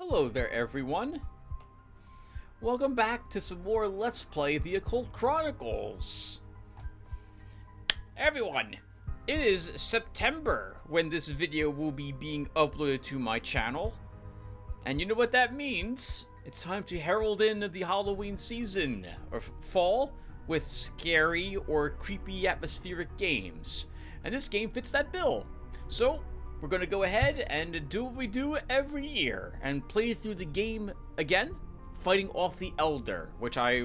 Hello there, everyone. Welcome back to some more Let's Play the Occult Chronicles. Everyone, it is September when this video will be being uploaded to my channel. And you know what that means? It's time to herald in the Halloween season, or fall, with scary or creepy atmospheric games. And this game fits that bill. So, we're going to go ahead and do what we do every year and play through the game again, fighting off the Elder, which I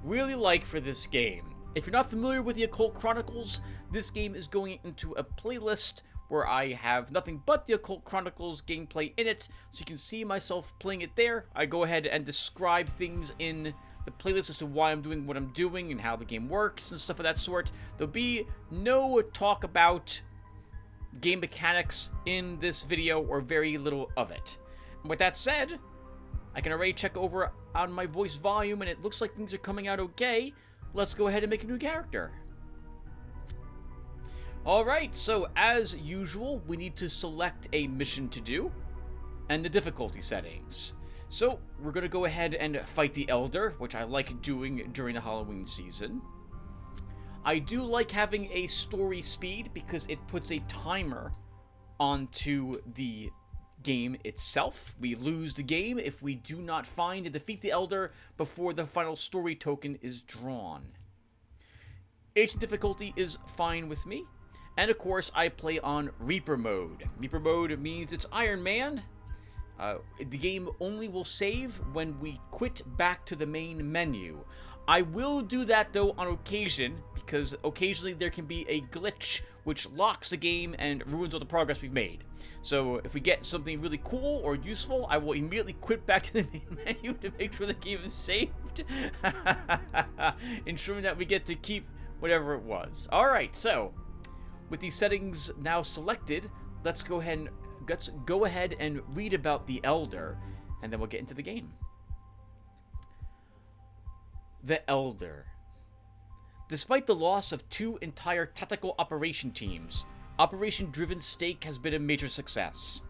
really like for this game. If you're not familiar with the Occult Chronicles, this game is going into a playlist where I have nothing but the Occult Chronicles gameplay in it, so you can see myself playing it there. I go ahead and describe things in the playlist as to why I'm doing what I'm doing and how the game works and stuff of that sort. There'll be no talk about game mechanics in this video, or very little of it. With that said, I can already check over on my voice volume and it looks like things are coming out okay. Let's go ahead and make a new character. Alright, so as usual, we need to select a mission to do and the difficulty settings. So we're going to go ahead and fight the Elder, which I like doing during the Halloween season. I do like having a story speed because it puts a timer onto the game itself. We lose the game if we do not find and defeat the Elder before the final story token is drawn. Ancient difficulty is fine with me. And of course, I play on Reaper mode. Reaper mode means it's Iron Man. The game only will save when we quit back to the main menu. I will do that though on occasion, because occasionally there can be a glitch which locks the game and ruins all the progress we've made. So if we get something really cool or useful, I will immediately quit back to the main menu to make sure the game is saved, ensuring that we get to keep whatever it was. Alright, so with these settings now selected, let's go ahead and read about the Elder, and then we'll get into the game. The Elder. Despite the loss of 2 entire tactical operation teams, Operation Driven Stake has been a major success.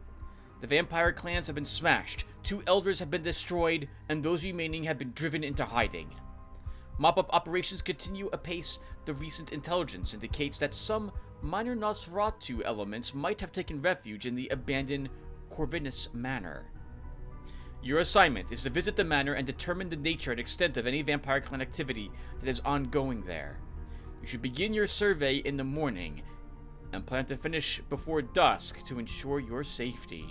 The vampire clans have been smashed, 2 Elders have been destroyed, and those remaining have been driven into hiding. Mop-up operations continue apace. The recent intelligence indicates that some minor Nosferatu elements might have taken refuge in the abandoned Corvinus Manor. Your assignment is to visit the manor and determine the nature and extent of any vampire clan activity that is ongoing there. You should begin your survey in the morning and plan to finish before dusk to ensure your safety.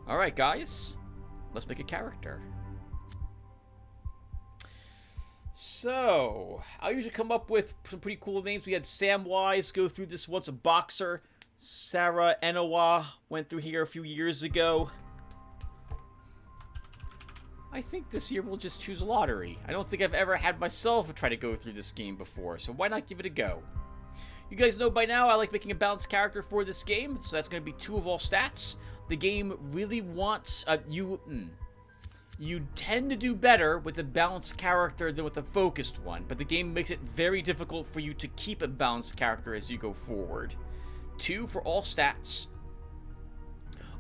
Alright guys, let's make a character. So, I usually come up with some pretty cool names. We had Samwise go through this once, a boxer. Sarah Enowa went through here a few years ago. I think this year we'll just choose Lotaeri. I don't think I've ever had myself try to go through this game before, so why not give it a go? You guys know by now I like making a balanced character for this game, so that's going to be 2 of all stats. The game really wants you tend to do better with a balanced character than with a focused one, but the game makes it very difficult for you to keep a balanced character as you go forward. 2 for all stats.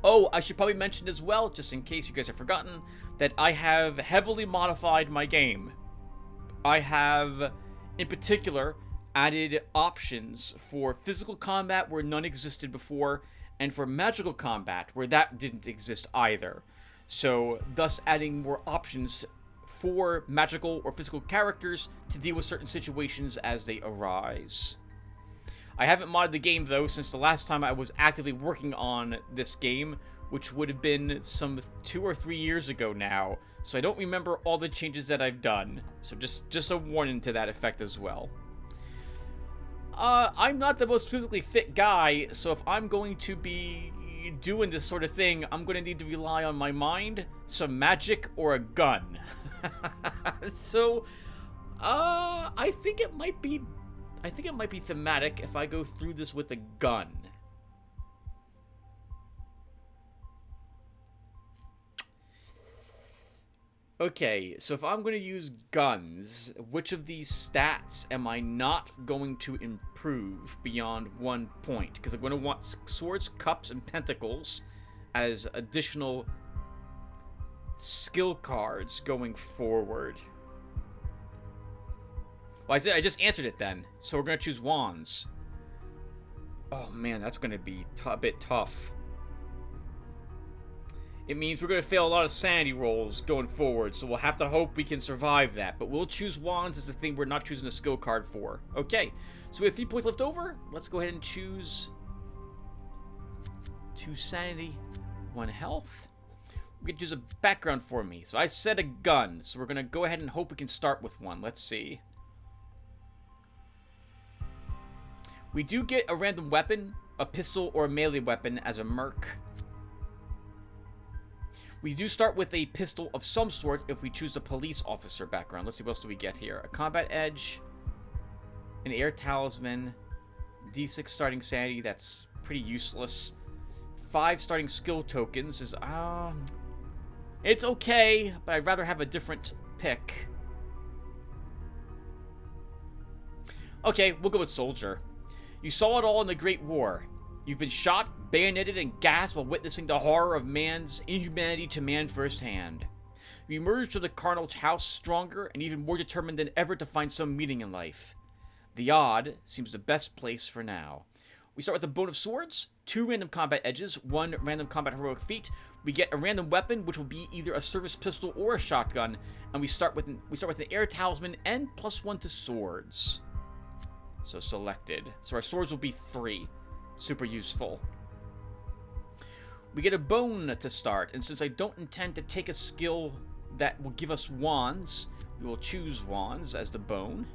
Oh, I should probably mention as well, just in case you guys have forgotten, that I have heavily modified my game. I have, in particular, added options for physical combat where none existed before, and for magical combat where that didn't exist either. So, thus adding more options for magical or physical characters to deal with certain situations as they arise. I haven't modded the game though since the last time I was actively working on this game, which would have been some 2 or 3 years ago now, so I don't remember all the changes that I've done, so just a warning to that effect as well. I'm not the most physically fit guy, so if I'm going to be doing this sort of thing, I'm going to need to rely on my mind, some magic, or a gun. So, I think it might be thematic if I go through this with a gun. Okay, so if I'm going to use guns, which of these stats am I not going to improve beyond 1 point? Because I'm going to want swords, cups, and pentacles as additional skill cards going forward? Well, I just answered it then. So we're going to choose wands. Oh man, that's going to be a bit tough. It means we're going to fail a lot of sanity rolls going forward, so we'll have to hope we can survive that. But we'll choose wands as the thing we're not choosing a skill card for. Okay, so we have 3 points left over. Let's go ahead and choose 2 sanity, 1 health. We can choose a background for me. So I said a gun, so we're going to go ahead and hope we can start with one. Let's see. We do get a random weapon, a pistol or a melee weapon as a merc. We do start with a pistol of some sort if we choose a police officer background. Let's see, what else do we get here? A combat edge, an air talisman, D6 starting sanity, that's pretty useless. 5 starting skill tokens is, it's okay, but I'd rather have a different pick. Okay, we'll go with soldier. You saw it all in the Great War. You've been shot, bayoneted, and gassed while witnessing the horror of man's inhumanity to man firsthand. You emerged from the Carnage house stronger and even more determined than ever to find some meaning in life. The odd seems the best place for now. We start with the Bone of Swords, 2 random combat edges, 1 random combat heroic feat. We get a random weapon, which will be either a service pistol or a shotgun, and we start with an air talisman and +1 to swords. So selected. So our swords will be 3. Super useful. We get a bone to start, and since I don't intend to take a skill that will give us wands, we will choose wands as the bone.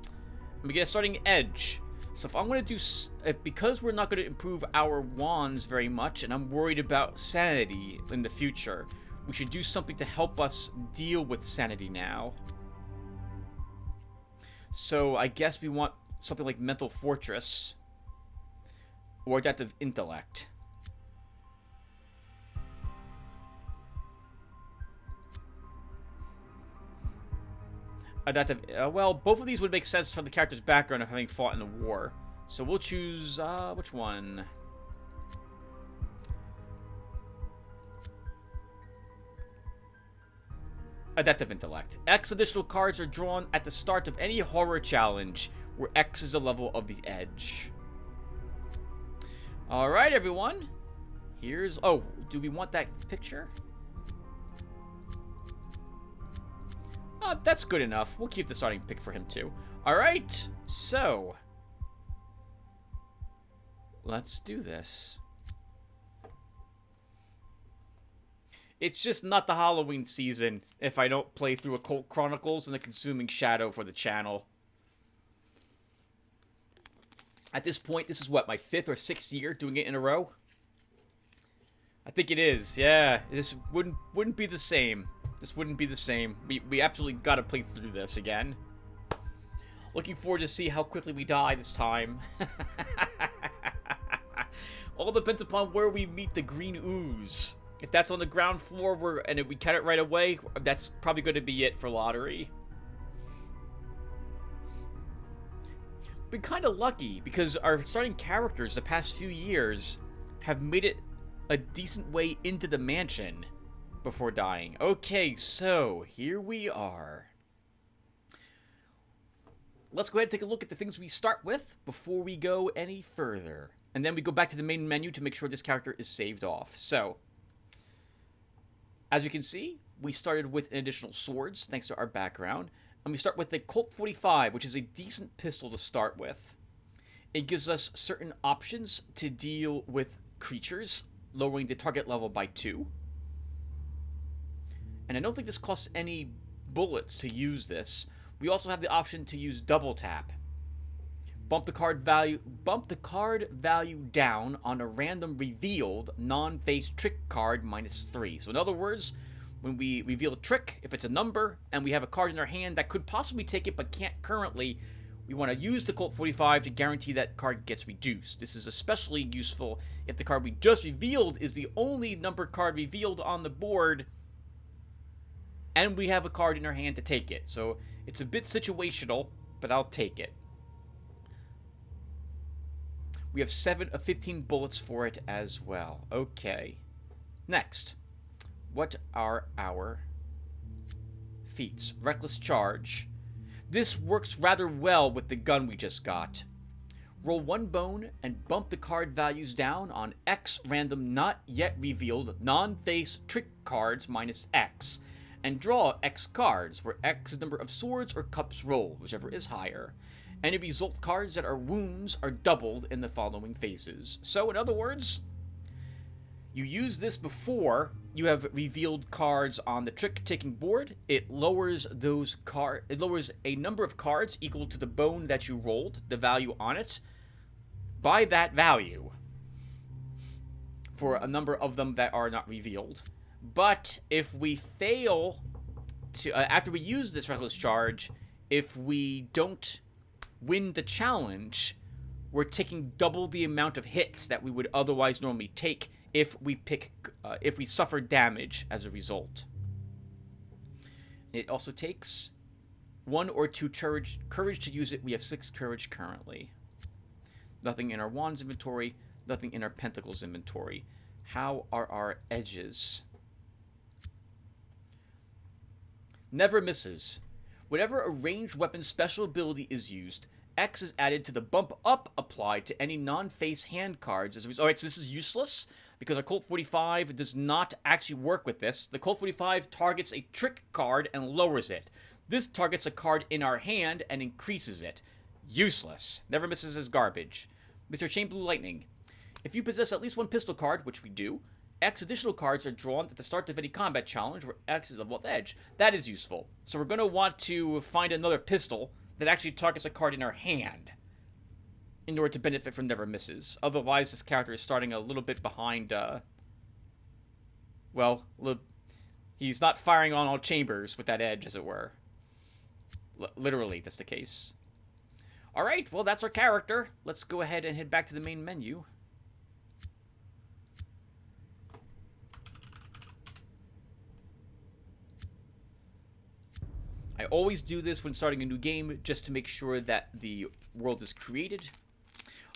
And we get a starting edge. So if I'm going to do, because we're not going to improve our wands very much, and I'm worried about sanity in the future, we should do something to help us deal with sanity now. So I guess we want something like Mental Fortress or Adaptive Intellect. Adaptive, well, both of these would make sense from the character's background of having fought in the war. So we'll choose, which one? Adaptive Intellect. X additional cards are drawn at the start of any horror challenge, where X is the level of the edge. Alright, everyone. Here's... Oh, do we want that picture? That's good enough. We'll keep the starting pick for him, too. Alright, so... let's do this. It's just not the Halloween season if I don't play through Occult Chronicles and the Consuming Shadow for the channel. At this point, this is what, my 5th or 6th year doing it in a row? I think it is, yeah. This wouldn't be the same. This wouldn't be the same. We absolutely gotta play through this again. Looking forward to see how quickly we die this time. All depends upon where we meet the green ooze. If that's on the ground floor, and if we cut it right away, that's probably going to be it for Lotaeri. Been kind of lucky, because our starting characters the past few years have made it a decent way into the mansion before dying. Okay, so here we are. Let's go ahead and take a look at the things we start with before we go any further. And then we go back to the main menu to make sure this character is saved off. So, as you can see, we started with an additional swords, thanks to our background. And we start with the Colt 45, which is a decent pistol to start with. It gives us certain options to deal with creatures, lowering the target level by 2. And I don't think this costs any bullets to use this. We also have the option to use double tap. Bump the card value down on a random revealed non-face trick card -3. So in other words, when we reveal a trick, if it's a number and we have a card in our hand that could possibly take it but can't currently, we want to use the Colt 45 to guarantee that card gets reduced. This is especially useful if the card we just revealed is the only number card revealed on the board and we have a card in our hand to take it. So it's a bit situational, but I'll take it. We have 7 of 15 bullets for it as well. Okay. Next, what are our feats? Reckless Charge. This works rather well with the gun we just got. Roll 1 bone and bump the card values down on X random not yet revealed non-face trick cards minus X, and draw X cards, where X is the number of swords or cups rolled, whichever is higher. Any result cards that are wounds are doubled in the following phases. So, in other words, you use this before you have revealed cards on the trick-taking board. It lowers a number of cards equal to the bone that you rolled, the value on it, by that value for a number of them that are not revealed. But if we fail to, after we use this Reckless Charge, if we don't win the challenge, we're taking double the amount of hits that we would otherwise normally take if we suffer damage as a result. It also takes 1 or 2 courage to use it. We have 6 courage currently. Nothing in our wands inventory, nothing in our pentacles inventory. How are our edges? Never misses. Whenever a ranged weapon special ability is used, X is added to the bump up applied to any non-face hand cards as a result. Alright, so this is useless because Occult 45 does not actually work with this. The Occult 45 targets a trick card and lowers it. This targets a card in our hand and increases it. Useless. Never misses as garbage. Mr. Chain Blue Lightning. If you possess at least 1 pistol card, which we do, X additional cards are drawn at the start of any combat challenge where X is above edge. That is useful. So we're going to want to find another pistol that actually targets a card in our hand in order to benefit from Never Misses. Otherwise, this character is starting a little bit behind, he's not firing on all chambers with that edge, as it were. Literally, that's the case. Alright, well, that's our character. Let's go ahead and head back to the main menu. I always do this when starting a new game, just to make sure that the world is created.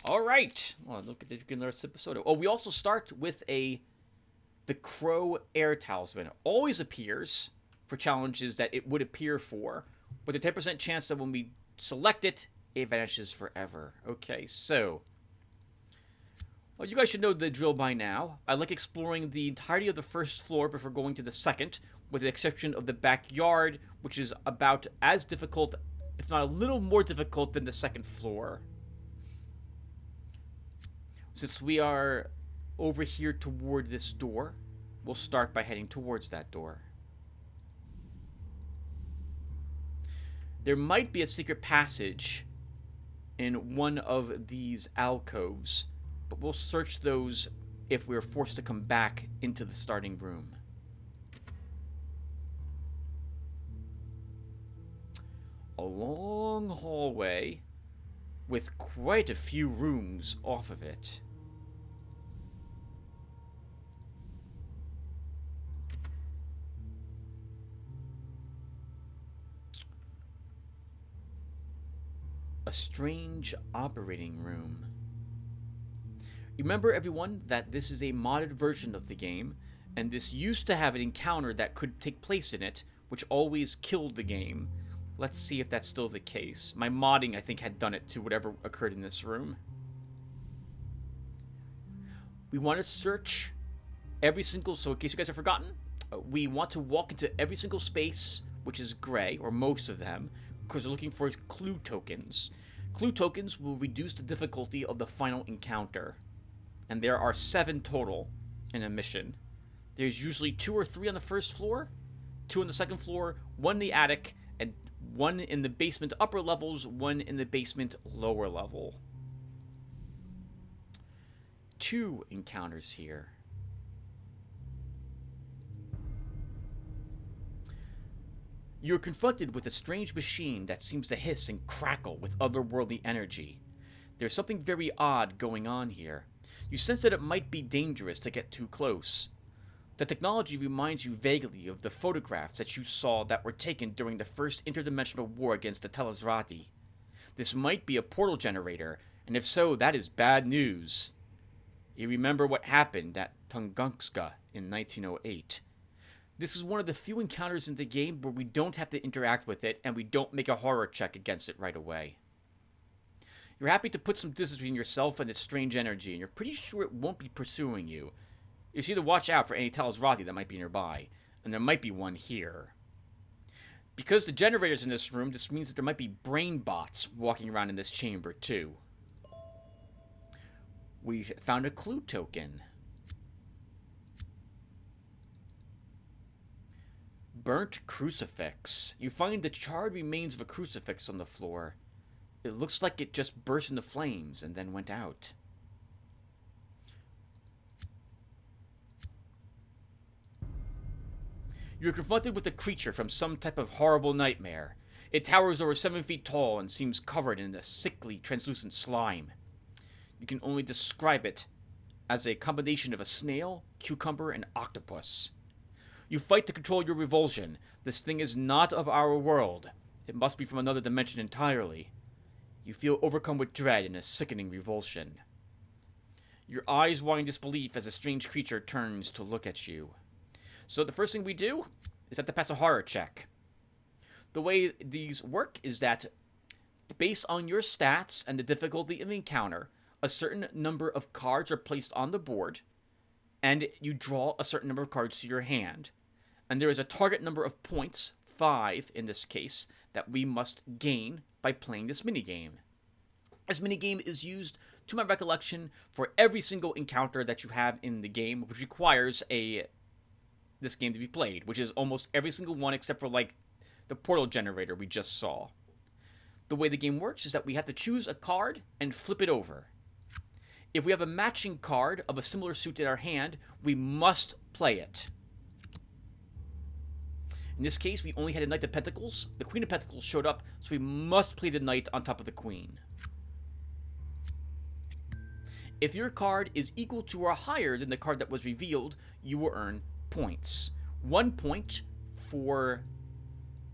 Alright. Well, look at this episode. Oh, we also start with the Crow Air Talisman. It always appears for challenges that it would appear for, with a 10% chance that when we select it, it vanishes forever. Okay, so well, you guys should know the drill by now. I like exploring the entirety of the first floor before going to the second, with the exception of the backyard, which is about as difficult, if not a little more difficult, than the second floor. Since we are over here toward this door, we'll start by heading towards that door. There might be a secret passage in one of these alcoves, but we'll search those if we're forced to come back into the starting room. A long hallway with quite a few rooms off of it. A strange operating room. Remember, everyone, that this is a modded version of the game, and this used to have an encounter that could take place in it, which always killed the game. Let's see if that's still the case. My modding, I think, had done it to whatever occurred in this room. We want to search every single... So in case you guys have forgotten, we want to walk into every single space, which is gray, or most of them, because we're looking for clue tokens. Clue tokens will reduce the difficulty of the final encounter. And there are 7 total in a mission. There's usually 2 or 3 on the first floor, 2 on the second floor, 1 in the attic, and 1 in the basement upper levels, 1 in the basement lower level. 2 encounters here. You're confronted with a strange machine that seems to hiss and crackle with otherworldly energy. There's something very odd going on here. You sense that it might be dangerous to get too close. The technology reminds you vaguely of the photographs that you saw that were taken during the first interdimensional war against the Telesrati. This might be a portal generator, and if so, that is bad news. You remember what happened at Tunguska in 1908. This is one of the few encounters in the game where we don't have to interact with it and we don't make a horror check against it right away. You're happy to put some distance between yourself and its strange energy, and you're pretty sure it won't be pursuing you. You see to watch out for any Talsrati that might be nearby, and there might be one here. Because the generator's in this room, this means that there might be brain bots walking around in this chamber too. We've found a clue token. Burnt crucifix. You find the charred remains of a crucifix on the floor. It looks like it just burst into flames and then went out. You're confronted with a creature from some type of horrible nightmare. It towers over 7 feet tall and seems covered in a sickly, translucent slime. You can only describe it as a combination of a snail, cucumber, and octopus. You fight to control your revulsion. This thing is not of our world. It must be from another dimension entirely. You feel overcome with dread and a sickening revulsion. Your eyes wide in disbelief as a strange creature turns to look at you. So the first thing we do is have to pass a horror check. The way these work is that, based on your stats and the difficulty of the encounter, a certain number of cards are placed on the board, and you draw a certain number of cards to your hand. And there is a target number of points, 5 in this case, that we must gain by playing this minigame. This minigame is used, to my recollection, for every single encounter that you have in the game, which requires this game to be played, which is almost every single one except for, like, the portal generator we just saw. The way the game works is that we have to choose a card and flip it over. If we have a matching card of a similar suit in our hand, we must play it. In this case, we only had a Knight of Pentacles. The Queen of Pentacles showed up, so we must play the Knight on top of the Queen. If your card is equal to or higher than the card that was revealed, you will earn points. 1 point for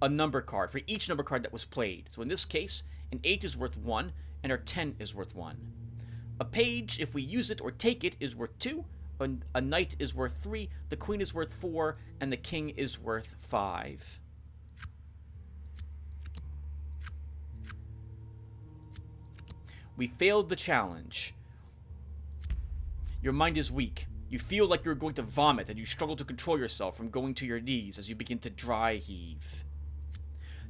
a number card, for each number card that was played. So in this case, an 8 is worth 1, and our 10 is worth 1. A page, if we use it or take it, is worth 2. A knight is worth 3, the queen is worth 4, and the king is worth 5. We failed the challenge. Your mind is weak. You feel like you're going to vomit, and you struggle to control yourself from going to your knees as you begin to dry heave.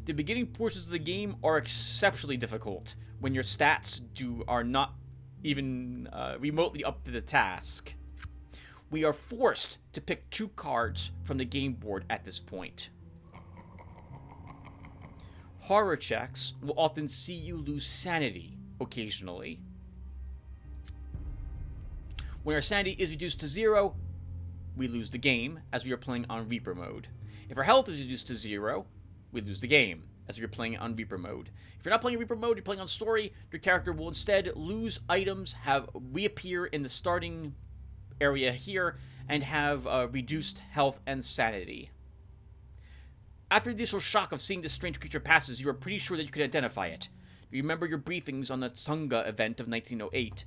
The beginning portions of the game are exceptionally difficult when your stats are not even remotely up to the task. We are forced to pick 2 cards from the game board at this point. Horror checks will often see you lose sanity occasionally. When our sanity is reduced to 0, we lose the game, as we are playing on Reaper mode. If our health is reduced to 0, we lose the game, as you're playing on Reaper mode. If you're not playing Reaper mode, you're playing on story, your character will instead lose items, reappear in the starting area here, and have reduced health and sanity. After the initial shock of seeing this strange creature passes, you are pretty sure that you can identify it. You remember your briefings on the Tsunga event of 1908.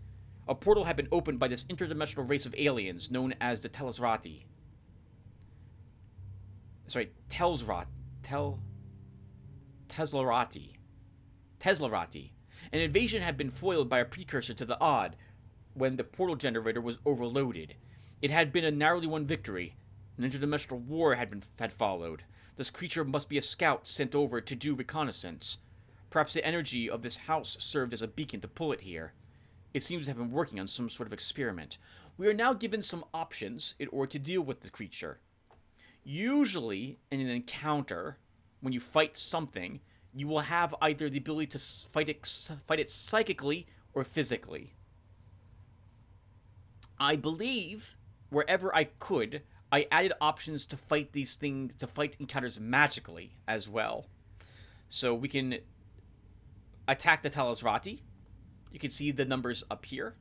A portal had been opened by this interdimensional race of aliens known as the Telsrati. Teslarati. An invasion had been foiled by a precursor to the Odd when the portal generator was overloaded. It had been a narrowly won victory. An interdimensional war had followed. This creature must be a scout sent over to do reconnaissance. Perhaps the energy of this house served as a beacon to pull it here. It seems to have been working on some sort of experiment. We are now given some options in order to deal with the creature. Usually, in an encounter, when you fight something, you will have either the ability to fight it psychically or physically. I believe, wherever I could, I added options to fight these things, to fight encounters magically as well. So we can attack the Talisrati. You can see the numbers up here.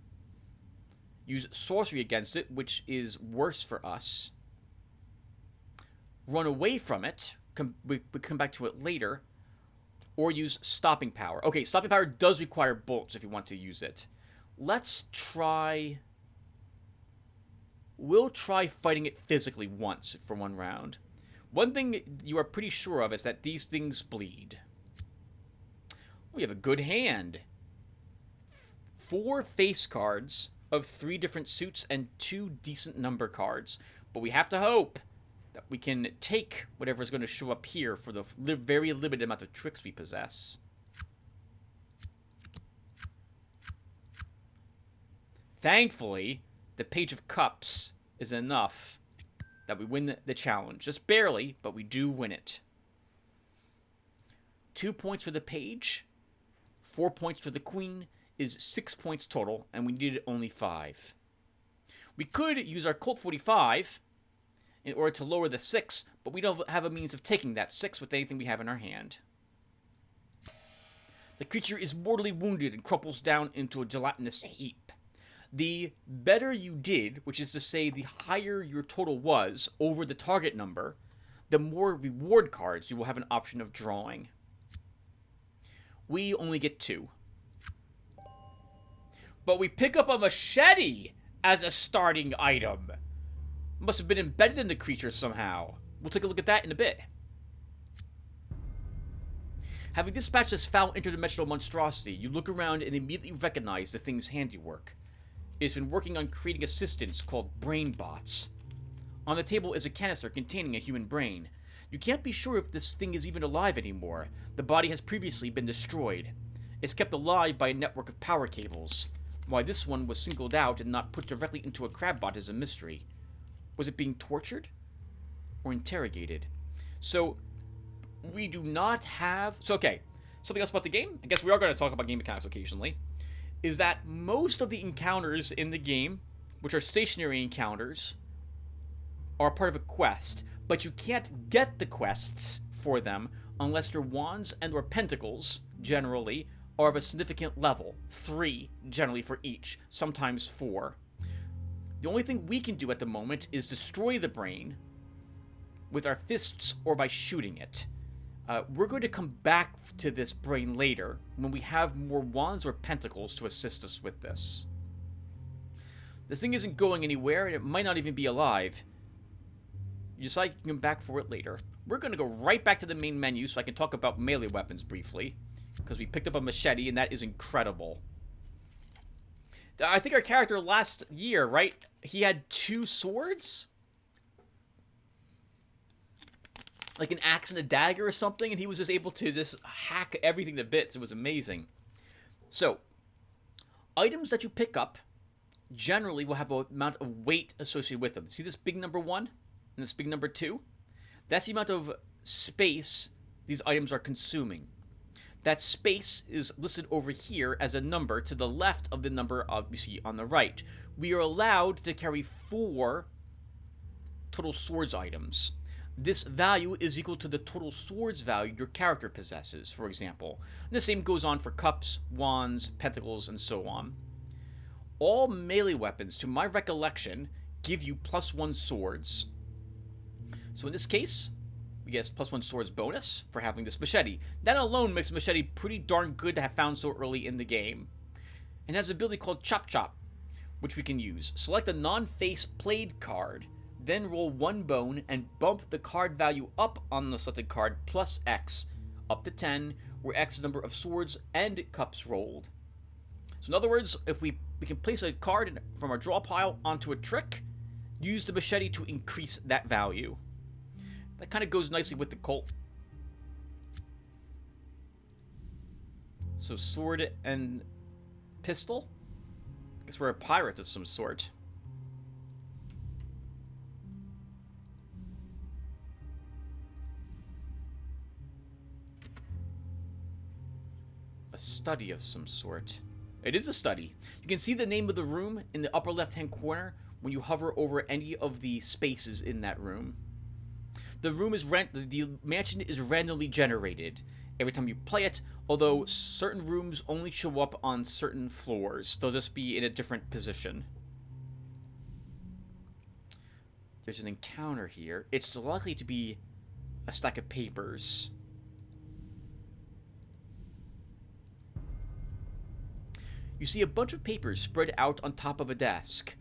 Use sorcery against it, which is worse for us. Run away from it. We come back to it later. Or use stopping power. Okay, stopping power does require bolts if you want to use it. Let's try... We'll try fighting it physically once for one round. One thing you are pretty sure of is that these things bleed. We have a good hand. 4 face cards of 3 different suits and 2 decent number cards. But we have to hope that we can take whatever is going to show up here for the very limited amount of tricks we possess. Thankfully, the Page of Cups is enough that we win the challenge. Just barely, but we do win it. 2 points for the Page, 4 points for the Queen, is 6 points total, and we needed only 5. We could use our Colt 45 in order to lower the 6, but we don't have a means of taking that 6 with anything we have in our hand. The creature is mortally wounded and crumples down into a gelatinous heap. The better you did, which is to say the higher your total was over the target number, the more reward cards you will have an option of drawing. We only get 2. But we pick up a machete as a starting item. Must have been embedded in the creature somehow. We'll take a look at that in a bit. Having dispatched this foul interdimensional monstrosity, you look around and immediately recognize the thing's handiwork. It has been working on creating assistants called brain bots. On the table is a canister containing a human brain. You can't be sure if this thing is even alive anymore. The body has previously been destroyed. It's kept alive by a network of power cables. Why this one was singled out and not put directly into a crabbot is a mystery. Was it being tortured? Or interrogated? So, we do not have... So, okay. Something else about the game? I guess we are going to talk about game mechanics occasionally. Is that most of the encounters in the game, which are stationary encounters, are part of a quest. But you can't get the quests for them unless your wands and or pentacles, generally, are of a significant level. 3, generally, for each. Sometimes 4. The only thing we can do at the moment is destroy the brain with our fists or by shooting it. We're going to come back to this brain later when we have more wands or pentacles to assist us with this. This thing isn't going anywhere and it might not even be alive. You decide you can come back for it later. We're going to go right back to the main menu so I can talk about melee weapons briefly. Because we picked up a machete and that is incredible. I think our character last year, right? He had 2 swords? Like an axe and a dagger or something, and he was just able to just hack everything to bits. It was amazing. So, items that you pick up generally will have an amount of weight associated with them. See this big number 1 and this big number 2? That's the amount of space these items are consuming. That space is listed over here as a number to the left of the number you see on the right. We are allowed to carry 4 total swords items. This value is equal to the total swords value your character possesses, for example. And the same goes on for cups, wands, pentacles, and so on. All melee weapons, to my recollection, give you +1 swords. So in this case, we get +1 swords bonus for having this machete. That alone makes the machete pretty darn good to have found so early in the game. And has an ability called Chop Chop, which we can use. Select a non-face played card, then roll 1 bone and bump the card value up on the selected card plus X, up to 10, where X is the number of swords and cups rolled. So in other words, if we can place a card from our draw pile onto a trick, use the machete to increase that value. That kind of goes nicely with the Colt. So sword and pistol? I guess we're a pirate of some sort. A study of some sort. It is a study. You can see the name of the room in the upper left-hand corner when you hover over any of the spaces in that room. The mansion is randomly generated every time you play it, although certain rooms only show up on certain floors. They'll just be in a different position. There's an encounter here. It's likely to be a stack of papers. You see a bunch of papers spread out on top of a desk.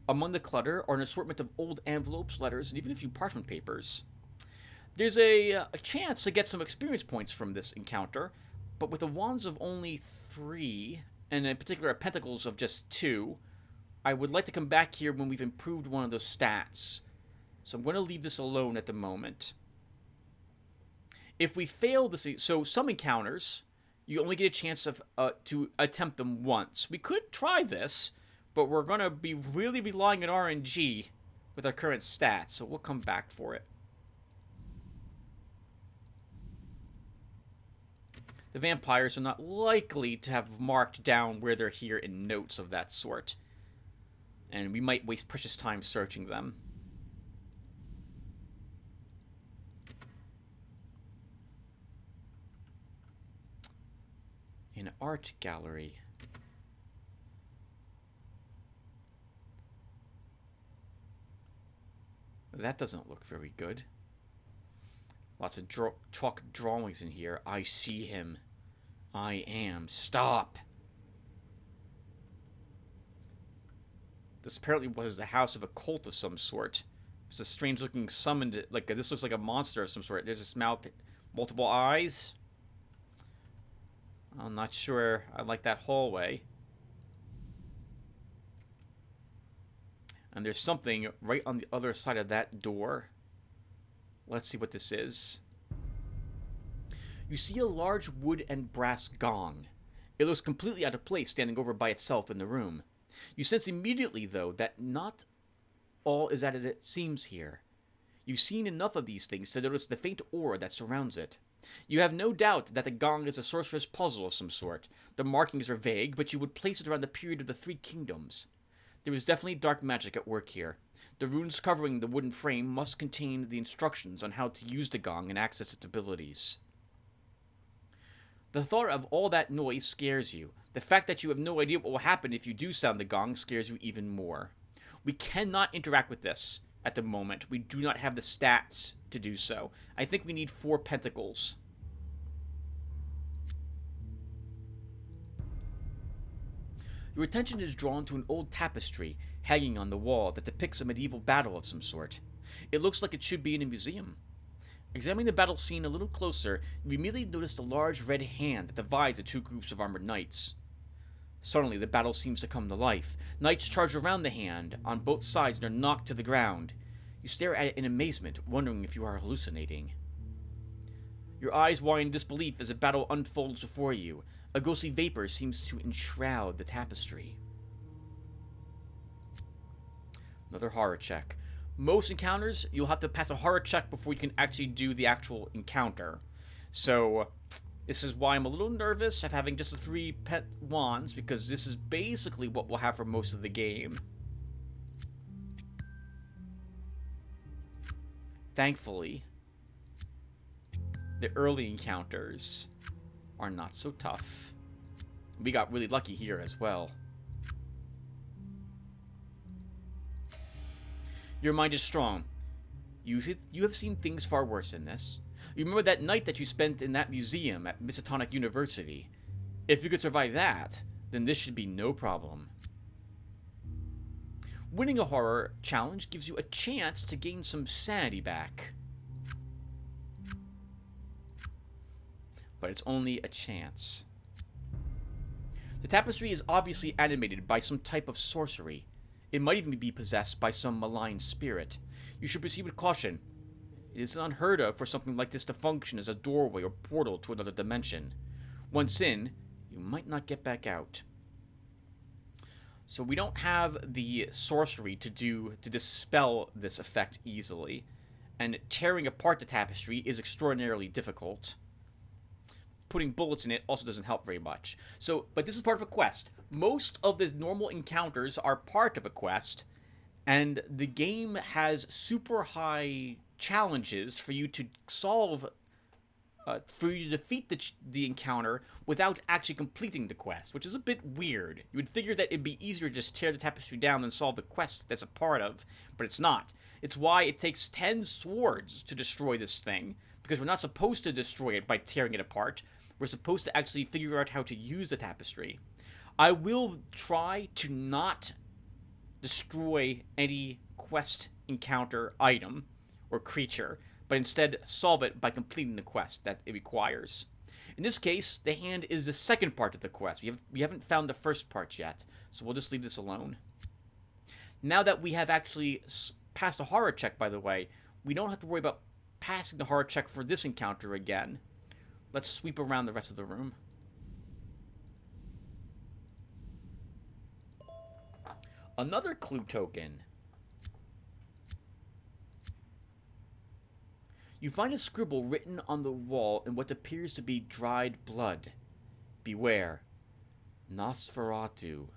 Among the clutter are an assortment of old envelopes, letters, and even a few parchment papers. There's a chance to get some experience points from this encounter, but with the wands of only 3, and in particular pentacles of just 2, I would like to come back here when we've improved one of those stats. So I'm going to leave this alone at the moment. If we fail this, so some encounters, you only get a chance of to attempt them once. We could try this, but we're going to be really relying on RNG with our current stats, so we'll come back for it. The vampires are not likely to have marked down where they're here in notes of that sort, and we might waste precious time searching them. An art gallery. That doesn't look very good. Lots of chalk drawings in here. I see him. I am. Stop! This apparently was the house of a cult of some sort. It's a strange looking summoned, like, this looks like a monster of some sort. There's this mouth, multiple eyes. I'm not sure I like that hallway. And there's something right on the other side of that door. Let's see what this is. You see a large wood and brass gong. It looks completely out of place standing over by itself in the room. You sense immediately, though, that not all is as it seems here. You've seen enough of these things to notice the faint aura that surrounds it. You have no doubt that the gong is a sorcerer's puzzle of some sort. The markings are vague, but you would place it around the period of the 3 kingdoms. There is definitely dark magic at work here. The runes covering the wooden frame must contain the instructions on how to use the gong and access its abilities. The thought of all that noise scares you. The fact that you have no idea what will happen if you do sound the gong scares you even more. We cannot interact with this at the moment. We do not have the stats to do so. I think we need 4 pentacles. Your attention is drawn to an old tapestry hanging on the wall that depicts a medieval battle of some sort. It looks like it should be in a museum. Examining the battle scene a little closer, you immediately notice a large red hand that divides the 2 groups of armored knights. Suddenly, the battle seems to come to life. Knights charge around the hand on both sides and are knocked to the ground. You stare at it in amazement, wondering if you are hallucinating. Your eyes widen in disbelief as the battle unfolds before you. A ghostly vapor seems to enshroud the tapestry. Another horror check. Most encounters, you'll have to pass a horror check before you can actually do the actual encounter. So, this is why I'm a little nervous of having just the 3 pet wands, because this is basically what we'll have for most of the game. Thankfully, the early encounters are not so tough. We got really lucky here as well. Your mind is strong. You have seen things far worse than this. You remember that night that you spent in that museum at Miskatonic University. If you could survive that, then this should be no problem. Winning a horror challenge gives you a chance to gain some sanity back. But it's only a chance. The tapestry is obviously animated by some type of sorcery. It might even be possessed by some malign spirit. You should proceed with caution. It is unheard of for something like this to function as a doorway or portal to another dimension. Once in, you might not get back out. So we don't have the sorcery to dispel this effect easily, and tearing apart the tapestry is extraordinarily difficult. Putting bullets in it also doesn't help very much. So, but this is part of a quest. Most of the normal encounters are part of a quest, and the game has super high challenges for you to solve, for you to defeat the encounter without actually completing the quest, which is a bit weird. You would figure that it'd be easier to just tear the tapestry down than solve the quest that's a part of, but it's not. It's why it takes 10 swords to destroy this thing, because we're not supposed to destroy it by tearing it apart. We're supposed to actually figure out how to use the tapestry. I will try to not destroy any quest encounter item or creature, but instead solve it by completing the quest that it requires. In this case, the hand is the second part of the quest. We haven't found the first part yet, so we'll just leave this alone. Now that we have actually passed a horror check, by the way, we don't have to worry about passing the horror check for this encounter again. Let's sweep around the rest of the room. Another clue token. You find a scribble written on the wall in what appears to be dried blood. Beware. Nosferatu.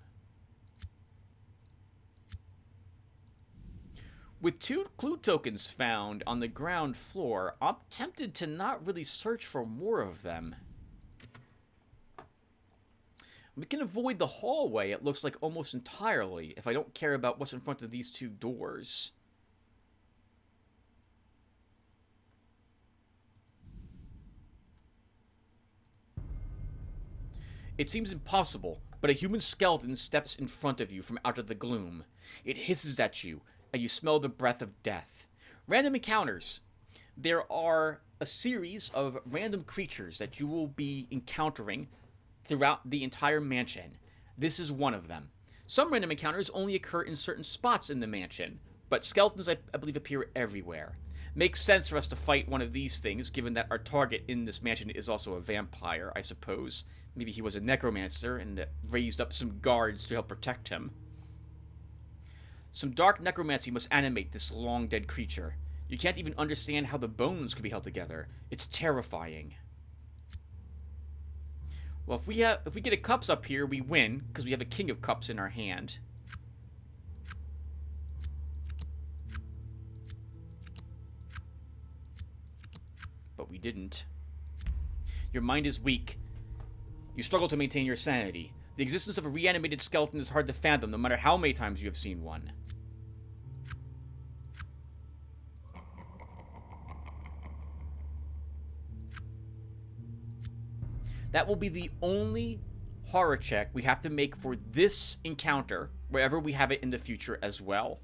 With 2 clue tokens found on the ground floor, I'm tempted to not really search for more of them. We can avoid the hallway, it looks like, almost entirely, if I don't care about what's in front of these 2 doors. It seems impossible, but a human skeleton steps in front of you from out of the gloom. It hisses at you, and you smell the breath of death. Random encounters. There are a series of random creatures that you will be encountering throughout the entire mansion. This is one of them. Some random encounters only occur in certain spots in the mansion, but skeletons, I believe, appear everywhere. Makes sense for us to fight one of these things, given that our target in this mansion is also a vampire, I suppose. Maybe he was a necromancer and raised up some guards to help protect him. Some dark necromancy must animate this long-dead creature. You can't even understand how the bones could be held together. It's terrifying. Well, if we get a cups up here, we win, because we have a king of cups in our hand. But we didn't. Your mind is weak. You struggle to maintain your sanity. The existence of a reanimated skeleton is hard to fathom, no matter how many times you have seen one. That will be the only horror check we have to make for this encounter, wherever we have it in the future as well.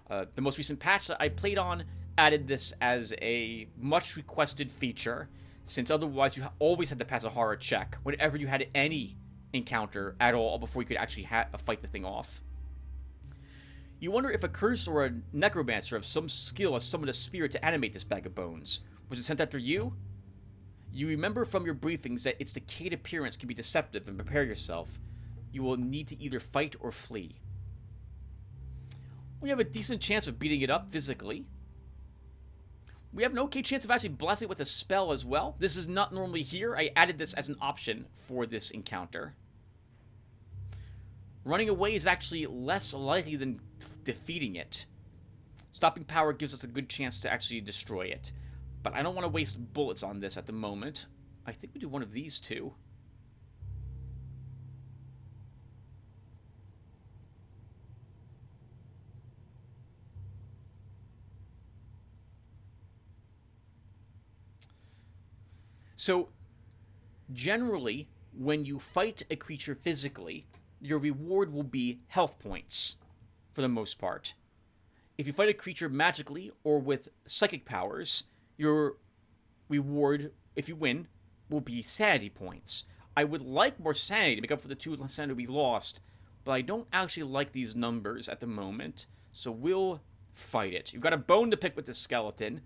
The most recent patch that I played on added this as a much requested feature, since otherwise you always had to pass a horror check whenever you had any encounter at all before you could actually fight the thing off. You wonder if a curse or a necromancer of some skill has summoned a spirit to animate this bag of bones. Was it sent after you? You remember from your briefings that its decayed appearance can be deceptive, and prepare yourself. You will need to either fight or flee. We have a decent chance of beating it up physically. We have an okay chance of actually blasting it with a spell as well. This is not normally here. I added this as an option for this encounter. Running away is actually less likely than defeating it. Stopping power gives us a good chance to actually destroy it. But I don't want to waste bullets on this at the moment. I think we do one of these two. So, generally, when you fight a creature physically, your reward will be health points, for the most part. If you fight a creature magically or with psychic powers, your reward, if you win, will be sanity points. I would like more sanity to make up for the 2 sanity we lost, but I don't actually like these numbers at the moment, so we'll fight it. You've got a bone to pick with the skeleton.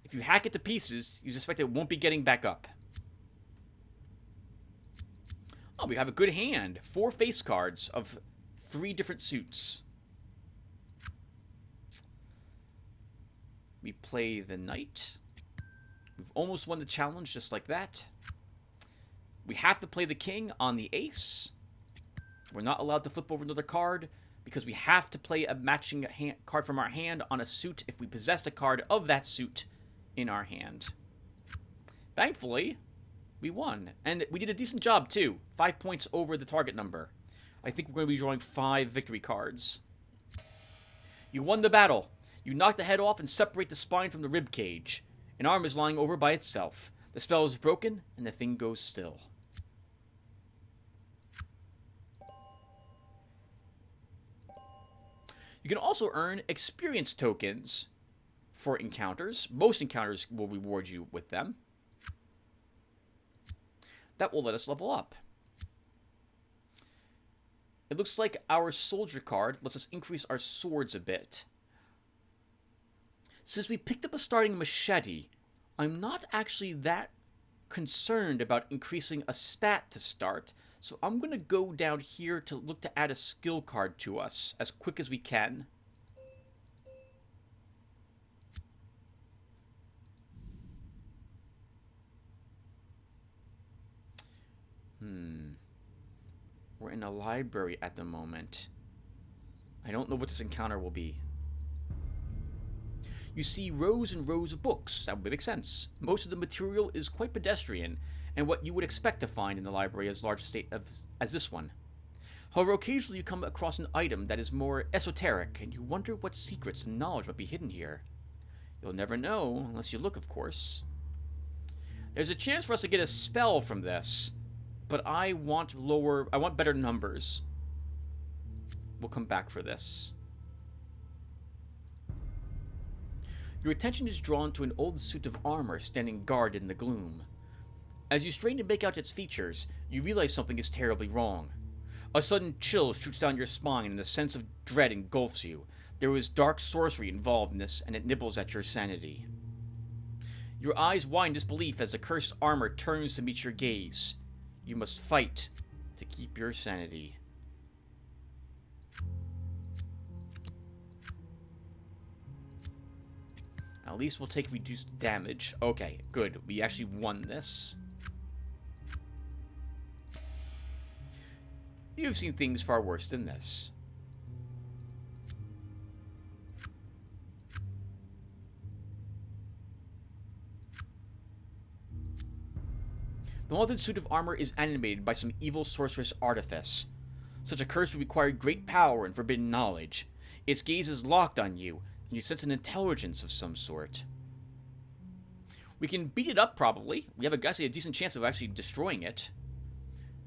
If you hack it to pieces, you suspect it won't be getting back up. Oh, we have a good hand. 4 face cards of 3 different suits. We play the knight. We've almost won the challenge just like that. We have to play the king on the ace. We're not allowed to flip over another card because we have to play a matching card from our hand on a suit if we possessed a card of that suit in our hand. Thankfully, we won. And we did a decent job, too. 5 points over the target number. I think we're going to be drawing 5 victory cards. You won the battle. You knock the head off and separate the spine from the rib cage. An arm is lying over by itself. The spell is broken, and the thing goes still. You can also earn experience tokens for encounters. Most encounters will reward you with them. That will let us level up. It looks like our soldier card lets us increase our swords a bit. Since we picked up a starting machete, I'm not actually that concerned about increasing a stat to start, so I'm going to go down here to look to add a skill card to us as quick as we can. We're in a library at the moment. I don't know what this encounter will be. You see rows and rows of books. That would make sense. Most of the material is quite pedestrian, and what you would expect to find in the library as large a state as this one. However, occasionally you come across an item that is more esoteric, and you wonder what secrets and knowledge might be hidden here. You'll never know, unless you look, of course. There's a chance for us to get a spell from this, but I want better numbers. We'll come back for this. Your attention is drawn to an old suit of armor standing guard in the gloom. As you strain to make out its features, you realize something is terribly wrong. A sudden chill shoots down your spine and a sense of dread engulfs you. There is dark sorcery involved in this, and it nibbles at your sanity. Your eyes widen in disbelief as the cursed armor turns to meet your gaze. You must fight to keep your sanity. At least we'll take reduced damage. Okay, good. We actually won this. You've seen things far worse than this. The molded suit of armor is animated by some evil sorceress artifice. Such a curse would require great power and forbidden knowledge. Its gaze is locked on you, and you sense an intelligence of some sort. We can beat it up, probably. We have a decent chance of actually destroying it.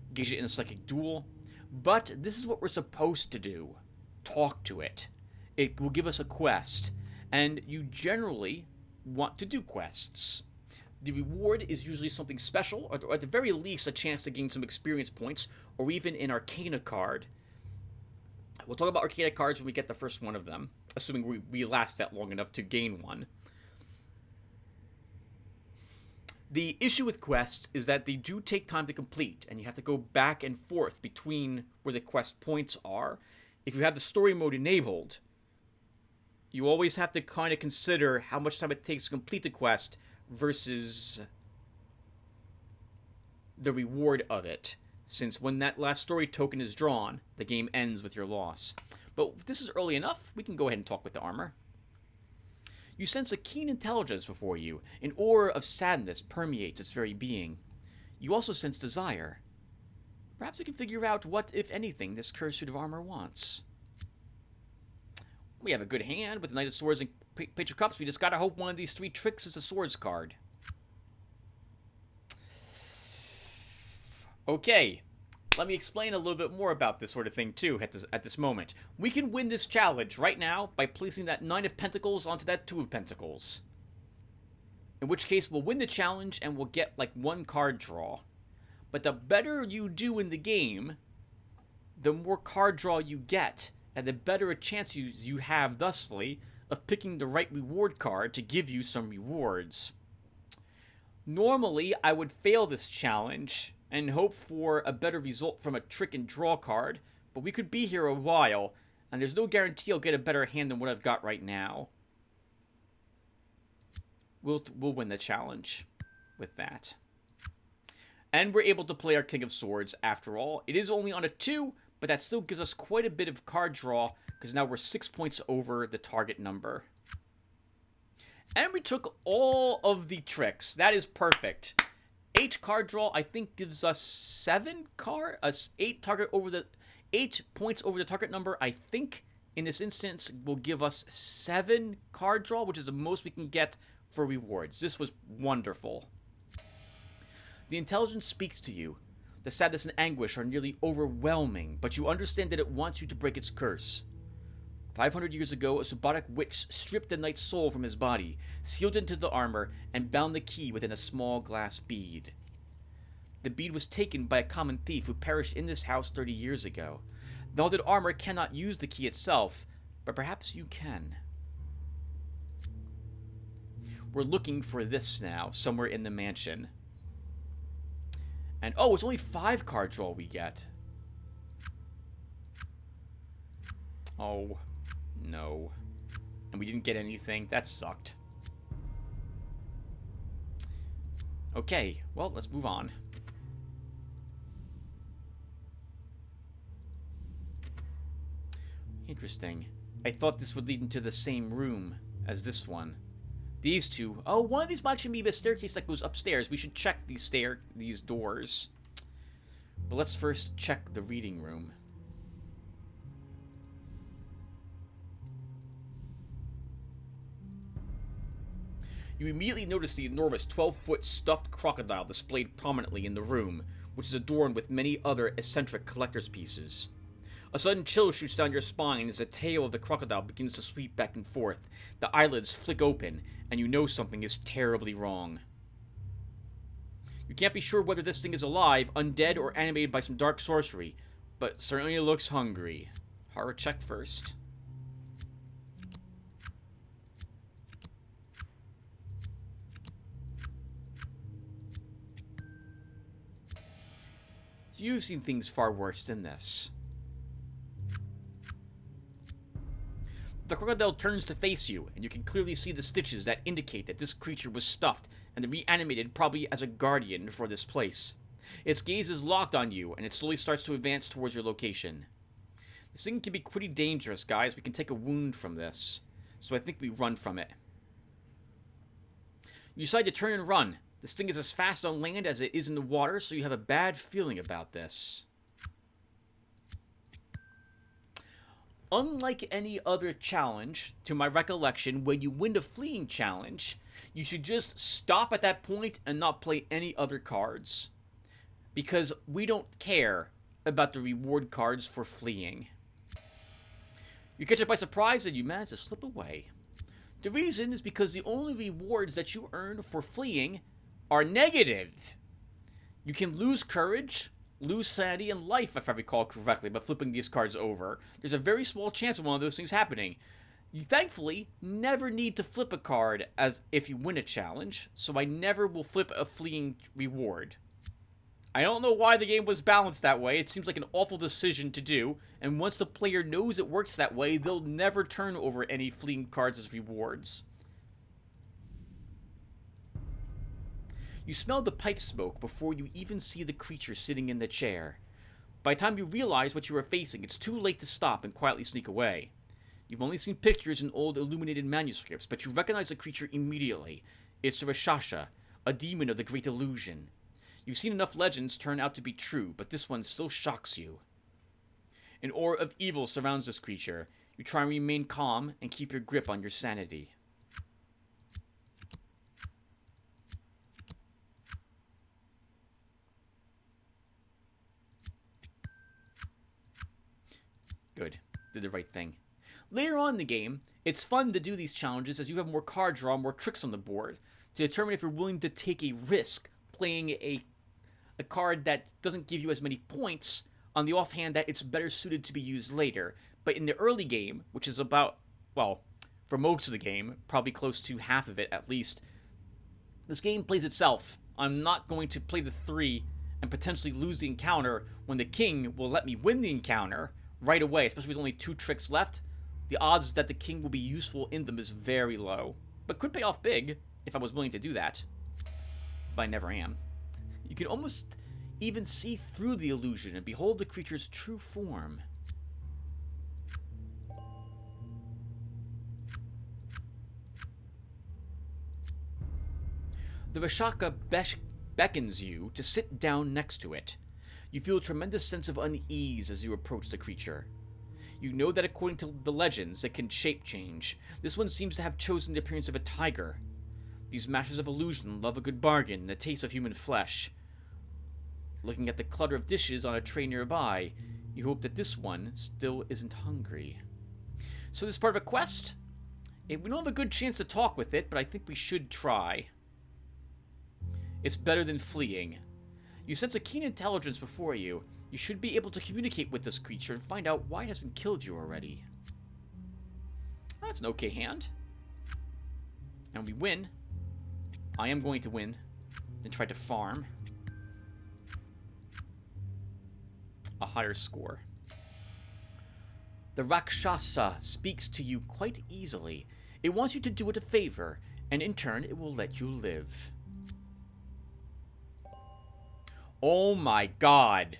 Engage it in a psychic duel. But this is what we're supposed to do. Talk to it. It will give us a quest. And you generally want to do quests. The reward is usually something special, or at the very least a chance to gain some experience points, or even an Arcana card. We'll talk about Arcana cards when we get the first one of them, assuming we last that long enough to gain one. The issue with quests is that they do take time to complete, and you have to go back and forth between where the quest points are. If you have the story mode enabled, you always have to kind of consider how much time it takes to complete the quest versus the reward of it, since when that last story token is drawn, the game ends with your loss. But this is early enough, we can go ahead and talk with the armor. You sense a keen intelligence before you. An aura of sadness permeates its very being. You also sense desire. Perhaps we can figure out what, if anything, this cursed suit of armor wants. We have a good hand with the Knight of Swords and Page of Cups. We just gotta hope one of these three tricks is a Swords card. Okay, let me explain a little bit more about this sort of thing too at this moment. We can win this challenge right now by placing that Nine of Pentacles onto that Two of Pentacles. In which case we'll win the challenge and we'll get like one card draw. But the better you do in the game, the more card draw you get, and the better a chance you have thusly of picking the right reward card to give you some rewards. Normally, I would fail this challenge and hope for a better result from a trick and draw card, but we could be here a while, and there's no guarantee I'll get a better hand than what I've got right now. We'll win the challenge with that. And we're able to play our King of Swords after all. It is only on a 2, but that still gives us quite a bit of card draw, because now we're 6 points over the target number. And we took all of the tricks. That is perfect. 8 card draw, I think, gives us 8 points over the target number. I think in this instance will give us 7 card draw, which is the most we can get for rewards. This was wonderful. The intelligence speaks to you. The sadness and anguish are nearly overwhelming, but you understand that it wants you to break its curse. 500 years ago, a Subotic witch stripped the knight's soul from his body, sealed it into the armor, and bound the key within a small glass bead. The bead was taken by a common thief who perished in this house 30 years ago. The haunted armor cannot use the key itself, but perhaps you can. We're looking for this now, somewhere in the mansion. And, oh, it's only 5 card draw we get. Oh, no. And we didn't get anything. That sucked. Okay, well, let's move on. Interesting. I thought this would lead into the same room as this one. These two. Oh, one of these might actually be a staircase that goes upstairs. We should check these doors. But let's first check the reading room. You immediately notice the enormous 12-foot stuffed crocodile displayed prominently in the room, which is adorned with many other eccentric collector's pieces. A sudden chill shoots down your spine as the tail of the crocodile begins to sweep back and forth. The eyelids flick open, and you know something is terribly wrong. You can't be sure whether this thing is alive, undead, or animated by some dark sorcery, but certainly it looks hungry. Horror check first. So you've seen things far worse than this. The crocodile turns to face you, and you can clearly see the stitches that indicate that this creature was stuffed and reanimated probably as a guardian for this place. Its gaze is locked on you, and it slowly starts to advance towards your location. This thing can be pretty dangerous, guys. We can take a wound from this, so I think we run from it. You decide to turn and run. This thing is as fast on land as it is in the water, so you have a bad feeling about this. Unlike any other challenge, to my recollection, when you win a fleeing challenge, you should just stop at that point and not play any other cards. Because we don't care about the reward cards for fleeing. You catch it by surprise and you manage to slip away. The reason is because the only rewards that you earn for fleeing are negative. You can lose courage, lose sanity, and life, if I recall correctly, by flipping these cards over. There's a very small chance of one of those things happening. You thankfully never need to flip a card as if you win a challenge, so I never will flip a fleeing reward. I don't know why the game was balanced that way. It seems like an awful decision to do, and once the player knows it works that way, they'll never turn over any fleeing cards as rewards. You smell the pipe smoke before you even see the creature sitting in the chair. By the time you realize what you are facing, it's too late to stop and quietly sneak away. You've only seen pictures in old illuminated manuscripts, but you recognize the creature immediately. It's the Rashasha, a demon of the Great Illusion. You've seen enough legends turn out to be true, but this one still shocks you. An aura of evil surrounds this creature. You try and remain calm and keep your grip on your sanity. Good. Did the right thing. Later on in the game, it's fun to do these challenges as you have more card draw, more tricks on the board, to determine if you're willing to take a risk playing a card that doesn't give you as many points, on the offhand that it's better suited to be used later. But in the early game, which is about, well, for most of the game, probably close to half of it at least, this game plays itself. I'm not going to play the 3 and potentially lose the encounter when the king will let me win the encounter right away, especially with only 2 tricks left. The odds that the king will be useful in them is very low, but could pay off big if I was willing to do that. But I never am. You can almost even see through the illusion and behold the creature's true form. The Rashaka beckons you to sit down next to it. You feel a tremendous sense of unease as you approach the creature. You know that according to the legends, it can shape change. This one seems to have chosen the appearance of a tiger. These masters of illusion love a good bargain and the taste of human flesh. Looking at the clutter of dishes on a tray nearby, you hope that this one still isn't hungry. So this is part of a quest. We don't have a good chance to talk with it, but I think we should try. It's better than fleeing. You sense a keen intelligence before you. You should be able to communicate with this creature and find out why it hasn't killed you already. That's an okay hand. And we win. I am going to win. Then try to farm a higher score. The Rakshasa speaks to you quite easily. It wants you to do it a favor, and in turn, it will let you live. Oh my god.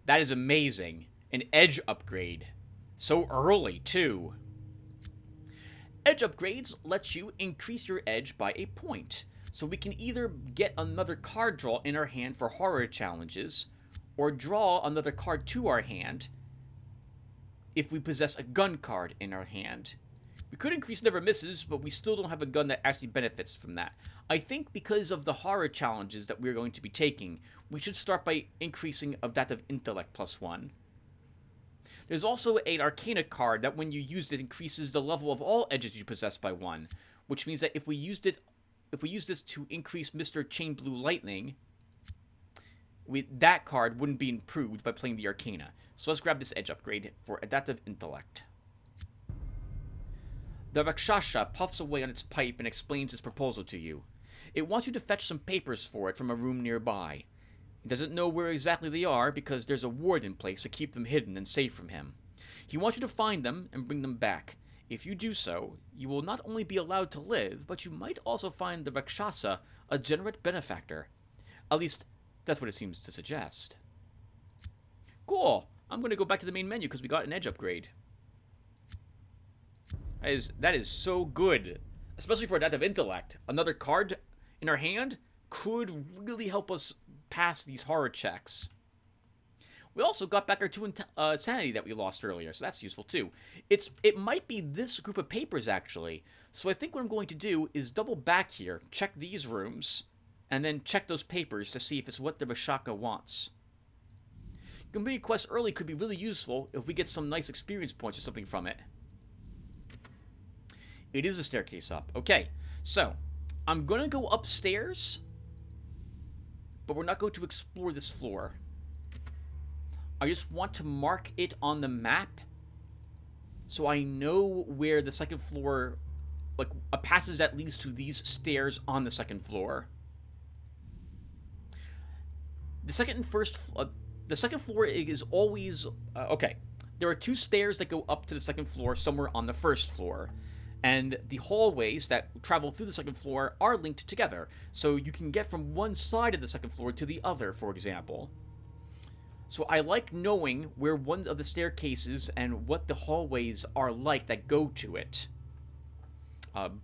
That is amazing. An edge upgrade. So early, too. Edge upgrades let you increase your edge by a point. So we can either get another card draw in our hand for horror challenges, or draw another card to our hand if we possess a gun card in our hand. We could increase never misses, but we still don't have a gun that actually benefits from that. I think because of the horror challenges that we're going to be taking, we should start by increasing adaptive intellect +1. There's also an Arcana card that when you use it increases the level of all edges you possess by 1, which means that if we use this to increase Mr. Chain Blue Lightning, that card wouldn't be improved by playing the Arcana. So let's grab this edge upgrade for adaptive intellect. The Rakshasa puffs away on its pipe and explains its proposal to you. It wants you to fetch some papers for it from a room nearby. It doesn't know where exactly they are because there's a ward in place to keep them hidden and safe from him. He wants you to find them and bring them back. If you do so, you will not only be allowed to live, but you might also find the Rakshasa a generous benefactor. At least, that's what it seems to suggest. Cool! I'm going to go back to the main menu because we got an edge upgrade. That is so good. Especially for adaptive intellect. Another card in our hand could really help us pass these horror checks. We also got back our 2 sanity that we lost earlier, so that's useful too. It might be this group of papers, actually. So I think what I'm going to do is double back here, check these rooms, and then check those papers to see if it's what the Vishaka wants. Completing a quest early could be really useful if we get some nice experience points or something from it. It is a staircase up. Okay, so I'm going to go upstairs, but we're not going to explore this floor. I just want to mark it on the map so I know where the second floor, like a passage that leads to these stairs on the second floor. The second floor is always okay. There are 2 stairs that go up to the second floor somewhere on the first floor. And the hallways that travel through the second floor are linked together. So you can get from one side of the second floor to the other, for example. So I like knowing where one of the staircases and what the hallways are like that go to it.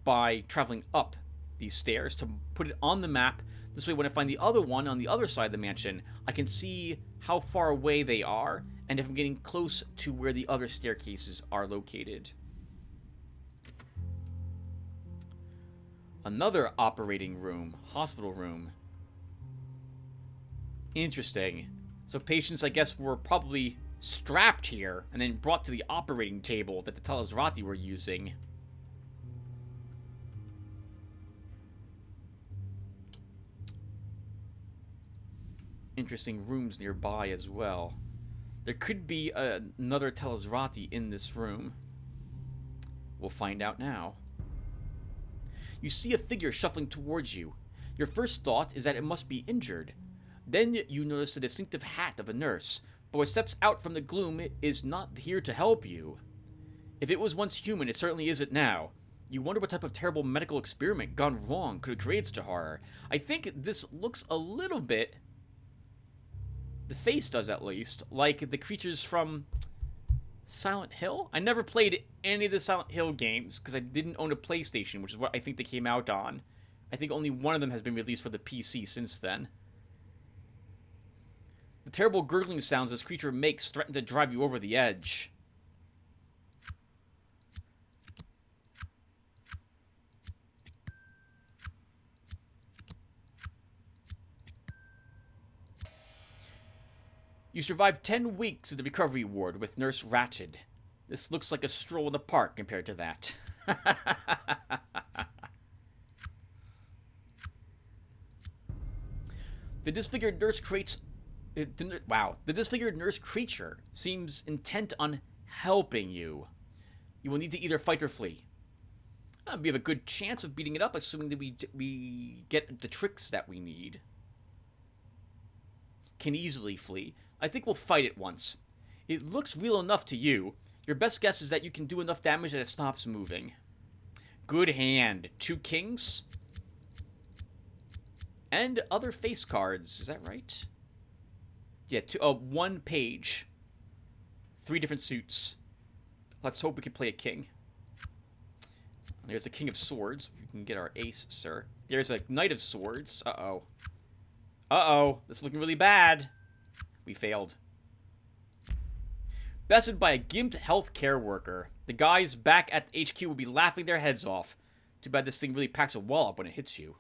By traveling up these stairs to put it on the map. This way when I find the other one on the other side of the mansion, I can see how far away they are and if I'm getting close to where the other staircases are located. Another operating room, hospital room. Interesting. So patients, I guess, were probably strapped here and then brought to the operating table that the Telesrati were using. Interesting rooms nearby as well. There could be another Telesrati in this room. We'll find out now. You see a figure shuffling towards you. Your first thought is that it must be injured. Then you notice the distinctive hat of a nurse, but what steps out from the gloom is not here to help you. If it was once human, it certainly isn't now. You wonder what type of terrible medical experiment gone wrong could have created such a horror. I think this looks a little bit, the face does at least, like the creatures from Silent Hill? I never played any of the Silent Hill games because I didn't own a PlayStation, which is what I think they came out on. I think only one of them has been released for the PC since then. The terrible gurgling sounds this creature makes threaten to drive you over the edge. You You survived 10 weeks of the recovery ward with Nurse Ratched. This looks like a stroll in the park compared to that. The disfigured nurse creates... Wow. The disfigured nurse creature seems intent on helping you. You will need to either fight or flee. We have a good chance of beating it up, assuming that we get the tricks that we need. Can easily flee. I think we'll fight it once. It looks real enough to you. Your best guess is that you can do enough damage that it stops moving. Good hand. 2 kings. And other face cards. Is that right? Yeah, 1 page. 3 different suits. Let's hope we can play a king. There's a king of swords. We can get our ace, sir. There's a knight of swords. Uh-oh. Uh-oh. This is looking really bad. We failed. Bested by a gimped health care worker. The guys back at the HQ will be laughing their heads off. Too bad this thing really packs a wall up when it hits you.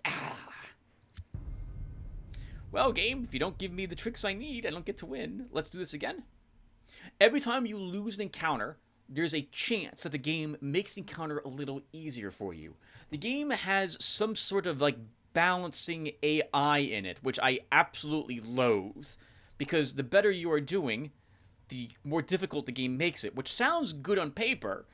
Ah. Well, game, if you don't give me the tricks I need, I don't get to win. Let's do this again. Every time you lose an encounter, there's a chance that the game makes the encounter a little easier for you. The game has some sort of, like, balancing AI in it, which I absolutely loathe. Because the better you are doing, the more difficult the game makes it, which sounds good on paper,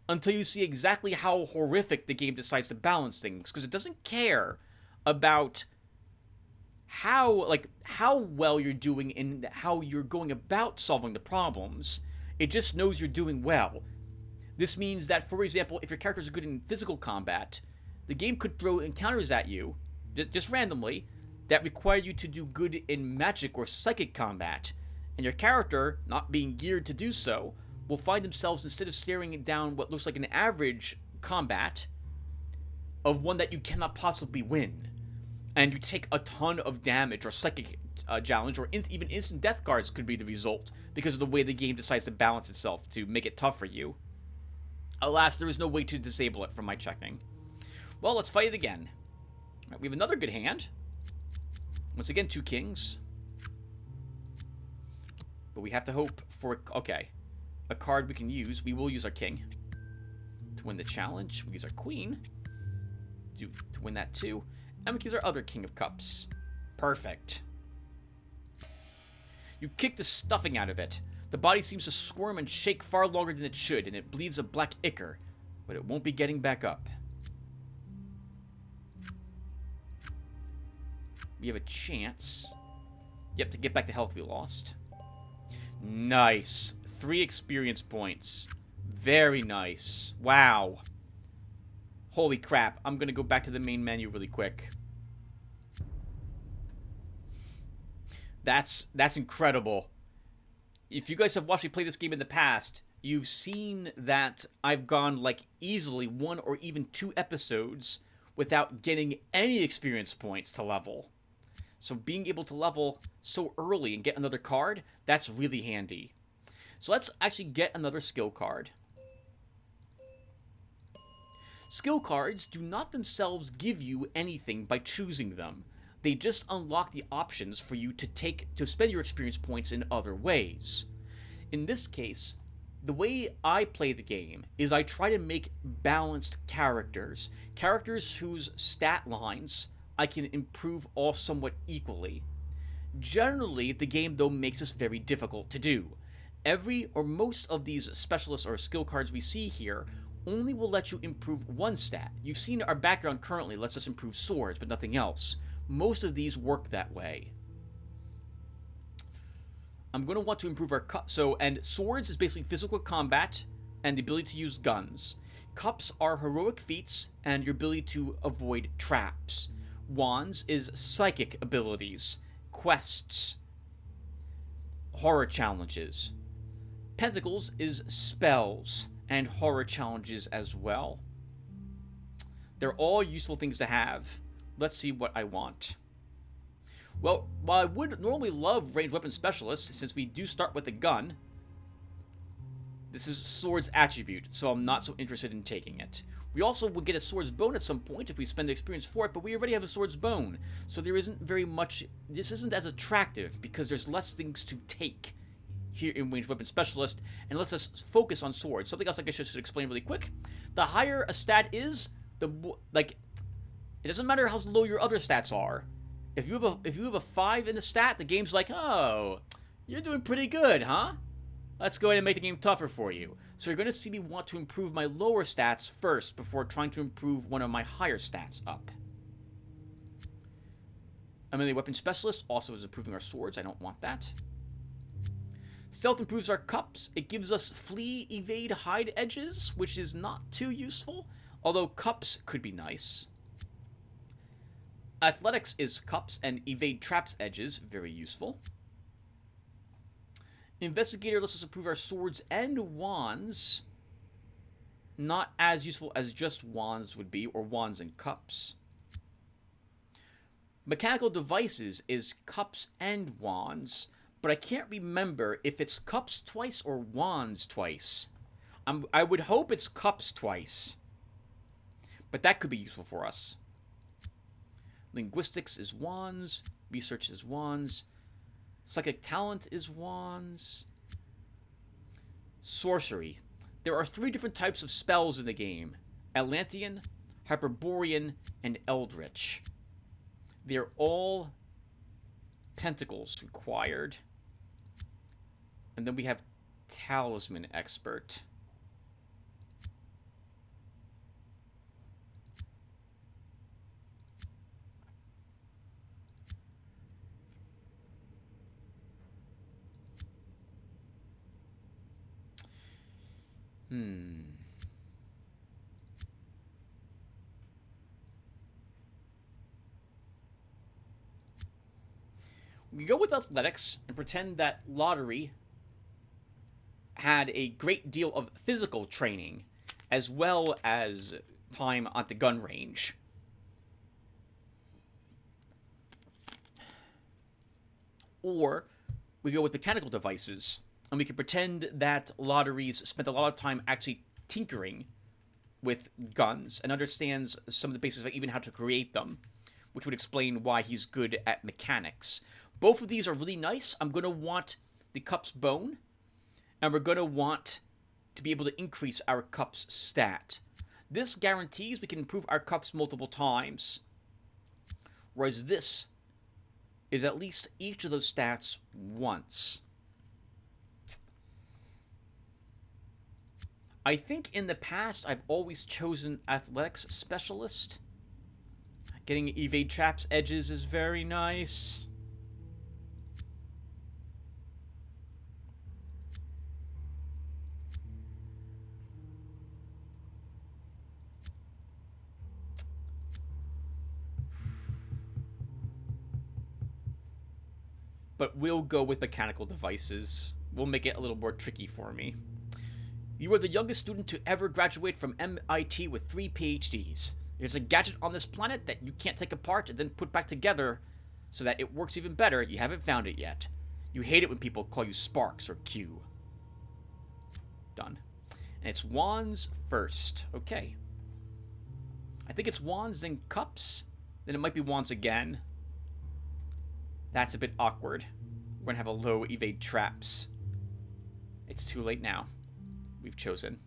until you see exactly how horrific the game decides to balance things, because it doesn't care about how well you're doing and how you're going about solving the problems. It just knows you're doing well. This means that, for example, if your characters are good in physical combat, the game could throw encounters at you, just randomly, that require you to do good in magic or psychic combat, and your character, not being geared to do so, will find themselves, instead of staring down what looks like an average combat, of one that you cannot possibly win. And you take a ton of damage, or psychic challenge, or even instant death cards could be the result, because of the way the game decides to balance itself to make it tough for you. Alas, there is no way to disable it from my checking. Well, let's fight it again. Right, we have another good hand. Once again, 2 kings. But we have to hope for... Okay. A card we can use. We will use our king. To win the challenge, we use our queen. To win that too. And we use our other king of cups. Perfect. You kick the stuffing out of it. The body seems to squirm and shake far longer than it should, and it bleeds a black ichor. But it won't be getting back up. We have a chance. Yep, to get back the health we lost. Nice. 3 experience points. Very nice. Wow. Holy crap. I'm gonna go back to the main menu really quick. That's incredible. If you guys have watched me play this game in the past, you've seen that I've gone, like, easily 1 or even 2 episodes without getting any experience points to level. So being able to level so early and get another card, that's really handy. So let's actually get another skill card. Skill cards do not themselves give you anything by choosing them. They just unlock the options for you to spend your experience points in other ways. In this case, the way I play the game is I try to make balanced characters. Characters whose stat lines I can improve all somewhat equally. Generally, the game, though, makes this very difficult to do. Every or most of these specialists or skill cards we see here only will let you improve 1 stat. You've seen our background currently lets us improve swords, but nothing else. Most of these work that way. I'm going to want to improve our cup. And swords is basically physical combat and the ability to use guns. Cups are heroic feats and your ability to avoid traps. Wands is psychic abilities, quests, horror challenges. Pentacles is spells and horror challenges as well. They're all useful things to have. Let's see what I want. Well, while I would normally love ranged weapon specialists, since we do start with a gun, This is Sword's attribute, so I'm not so interested in taking it. We also would get a Sword's Bone at some point if we spend the experience for it, but we already have a Sword's Bone, so there isn't very much... This isn't as attractive, because there's less things to take here in Ranged Weapon Specialist, and lets us focus on swords. Something else I guess I should explain really quick. The higher a stat is, the more... Like, it doesn't matter how low your other stats are. If you have a 5 in the stat, the game's like, oh, you're doing pretty good, huh? Let's go ahead and make the game tougher for you. So you're going to see me want to improve my lower stats first before trying to improve one of my higher stats up. A melee weapon specialist also is improving our swords. I don't want that. Stealth improves our cups. It gives us flee, evade, hide edges, which is not too useful, although cups could be nice. Athletics is cups and evade traps edges, very useful. Investigator lets us improve our swords and wands. Not as useful as just wands would be, or wands and cups. Mechanical devices is cups and wands, but I can't remember if it's cups twice or wands twice. I would hope it's cups twice, but that could be useful for us. Linguistics is wands, research is wands, psychic talent is wands. Sorcery. There are 3 different types of spells in the game: Atlantean, Hyperborean, and Eldritch. They're all pentacles required. And then we have Talisman Expert. We go with athletics and pretend that Lotaeri had a great deal of physical training as well as time at the gun range. Or we go with mechanical devices, and we can pretend that Lotaeri's spent a lot of time actually tinkering with guns and understands some of the basics of even how to create them, which would explain why he's good at mechanics. Both of these are really nice. I'm going to want the Cup's Bone, and we're going to want to be able to increase our Cup's stat. This guarantees we can improve our Cups multiple times, whereas this is at least each of those stats once. I think in the past I've always chosen Athletics Specialist. Getting evade traps edges is very nice. But we'll go with mechanical devices. We'll make it a little more tricky for me. You are the youngest student to ever graduate from MIT with 3 PhDs. There's a gadget on this planet that you can't take apart and then put back together so that it works even better. You haven't found it yet. You hate it when people call you Sparks or Q. Done. And it's wands first. Okay. I think it's wands, then cups. Then it might be wands again. That's a bit awkward. We're going to have a low evade traps. It's too late now. We've chosen.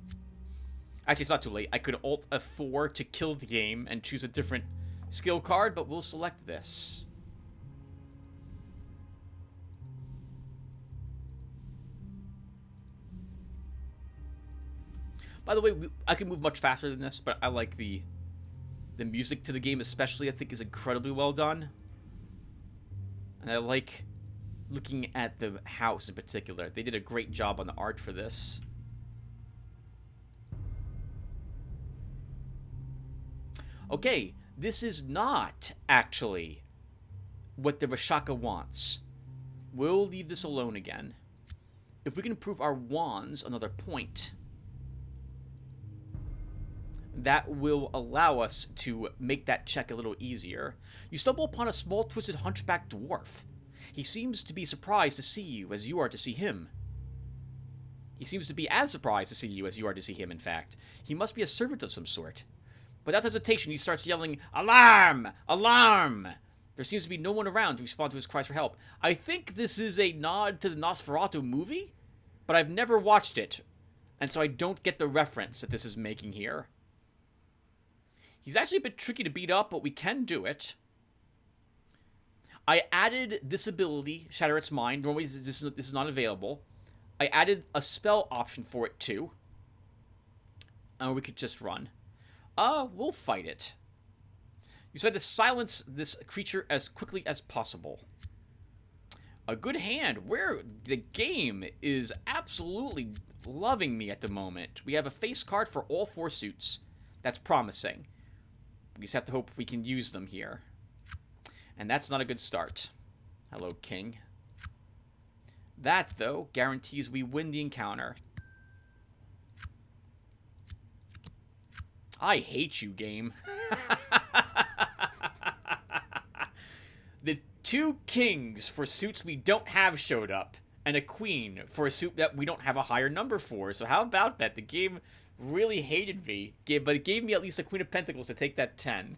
Actually, it's not too late. I could Alt F4 to kill the game and choose a different skill card, but we'll select this. By the way, I can move much faster than this, but I like the music to the game especially, I think, is incredibly well done. And I like looking at the house in particular. They did a great job on the art for this. Okay, this is not actually what the Rashaka wants. We'll leave this alone again. If we can improve our wands another point, that will allow us to make that check a little easier. You stumble upon a small twisted hunchback dwarf. He seems to be surprised to see you as you are to see him. He seems to be as surprised to see you as you are to see him, in fact. He must be a servant of some sort. Without hesitation, he starts yelling, "Alarm! Alarm!" There seems to be no one around to respond to his cries for help. I think this is a nod to the Nosferatu movie, but I've never watched it, and so I don't get the reference that this is making here. He's actually a bit tricky to beat up, but we can do it. I added this ability, Shatter Its Mind. Normally this is not available. I added a spell option for it too. Or we could just run. We'll fight it. You said to silence this creature as quickly as possible. A good hand, where the game is absolutely loving me at the moment. We have a face card for all 4 suits. That's promising. We just have to hope we can use them here. And that's not a good start. Hello, King. That, though, guarantees we win the encounter. I hate you, game. The 2 kings for suits we don't have showed up, and a queen for a suit that we don't have a higher number for. So how about that? The game really hated me, but it gave me at least a Queen of Pentacles to take that 10.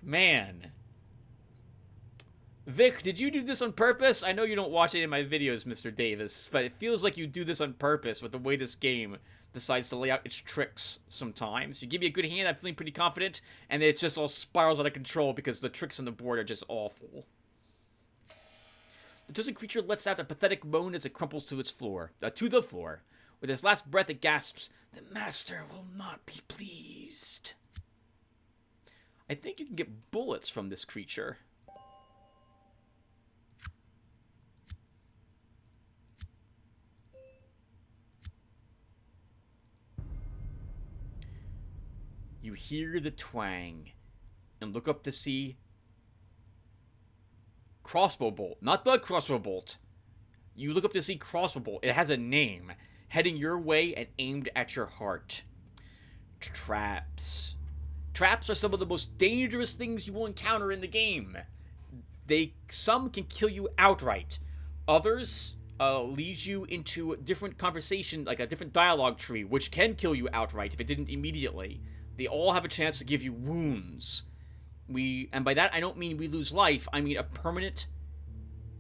Man. Vic, did you do this on purpose? I know you don't watch any of my videos, Mr. Davis, but it feels like you do this on purpose with the way this game decides to lay out its tricks sometimes. You give me a good hand, I'm feeling pretty confident, and then it just all spirals out of control because the tricks on the board are just awful. The chosen creature lets out a pathetic moan as it crumples to the floor. With its last breath, it gasps, "The master will not be pleased." I think you can get bullets from this creature. You hear the twang and look up to see crossbow bolt. Not the crossbow bolt. You look up to see crossbow bolt. It has a name. Heading your way and aimed at your heart. Traps. Traps are some of the most dangerous things you will encounter in the game. Some can kill you outright. Others lead you into a different conversation, like a different dialogue tree, which can kill you outright if it didn't immediately. They all have a chance to give you wounds. And by that, I don't mean we lose life. I mean a permanent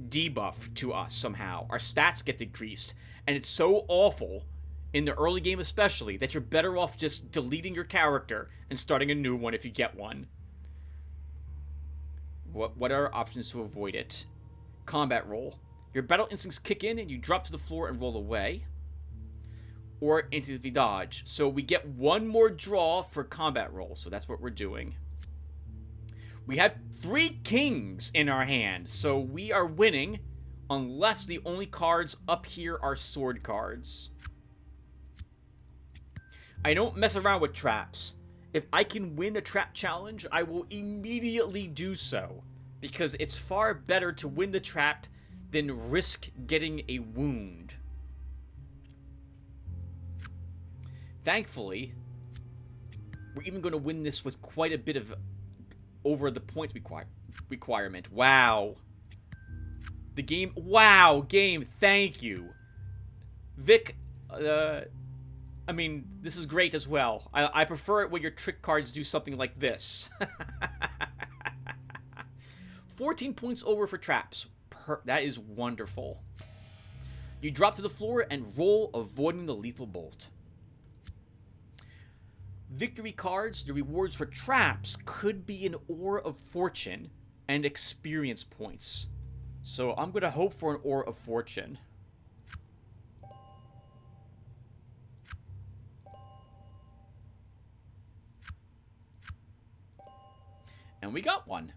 debuff to us somehow. Our stats get decreased. And it's so awful, in the early game especially, that you're better off just deleting your character and starting a new one if you get one. What are options to avoid it? Combat roll. Your battle instincts kick in and you drop to the floor and roll away. Or instantly dodge. So we get one more draw for combat roll. So that's what we're doing. We have 3 kings in our hand. So we are winning unless the only cards up here are sword cards. I don't mess around with traps. If I can win a trap challenge, I will immediately do so. Because it's far better to win the trap than risk getting a wound. Thankfully, we're even going to win this with quite a bit of over the points requirement. Wow. The game, wow, game, thank you. Vic, I mean, this is great as well. I prefer it when your trick cards do something like this. 14 points over for traps. That is wonderful. You drop to the floor and roll, avoiding the lethal bolt. Victory cards, the rewards for traps, could be an Ore of Fortune and experience points. So I'm going to hope for an Ore of Fortune. And we got one.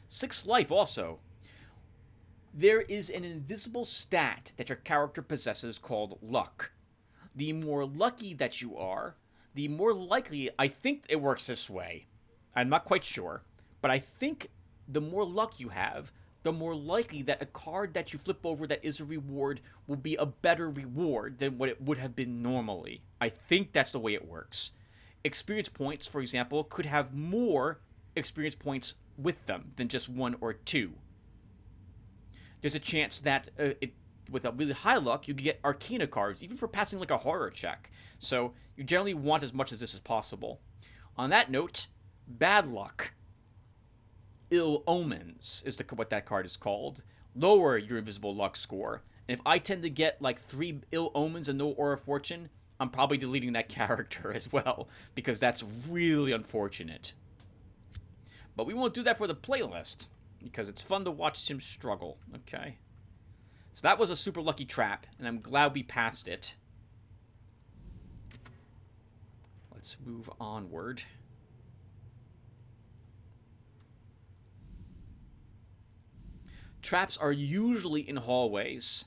6 life also. There is an invisible stat that your character possesses called luck. The more lucky that you are, the more likely, I think it works this way. I'm not quite sure. But I think the more luck you have, the more likely that a card that you flip over that is a reward will be a better reward than what it would have been normally. I think that's the way it works. Experience points, for example, could have more experience points with them than just 1 or 2. There's a chance that with a really high luck, you can get Arcana cards, even for passing like a horror check. So you generally want as much as this as possible. On that note, bad luck. Ill Omens is what that card is called. Lower your invisible luck score. And if I tend to get like 3 Ill Omens and no Aura Fortune, I'm probably deleting that character as well, because that's really unfortunate. But we won't do that for the playlist, because it's fun to watch him struggle, okay? So that was a super lucky trap, and I'm glad we passed it. Let's move onward. Traps are usually in hallways,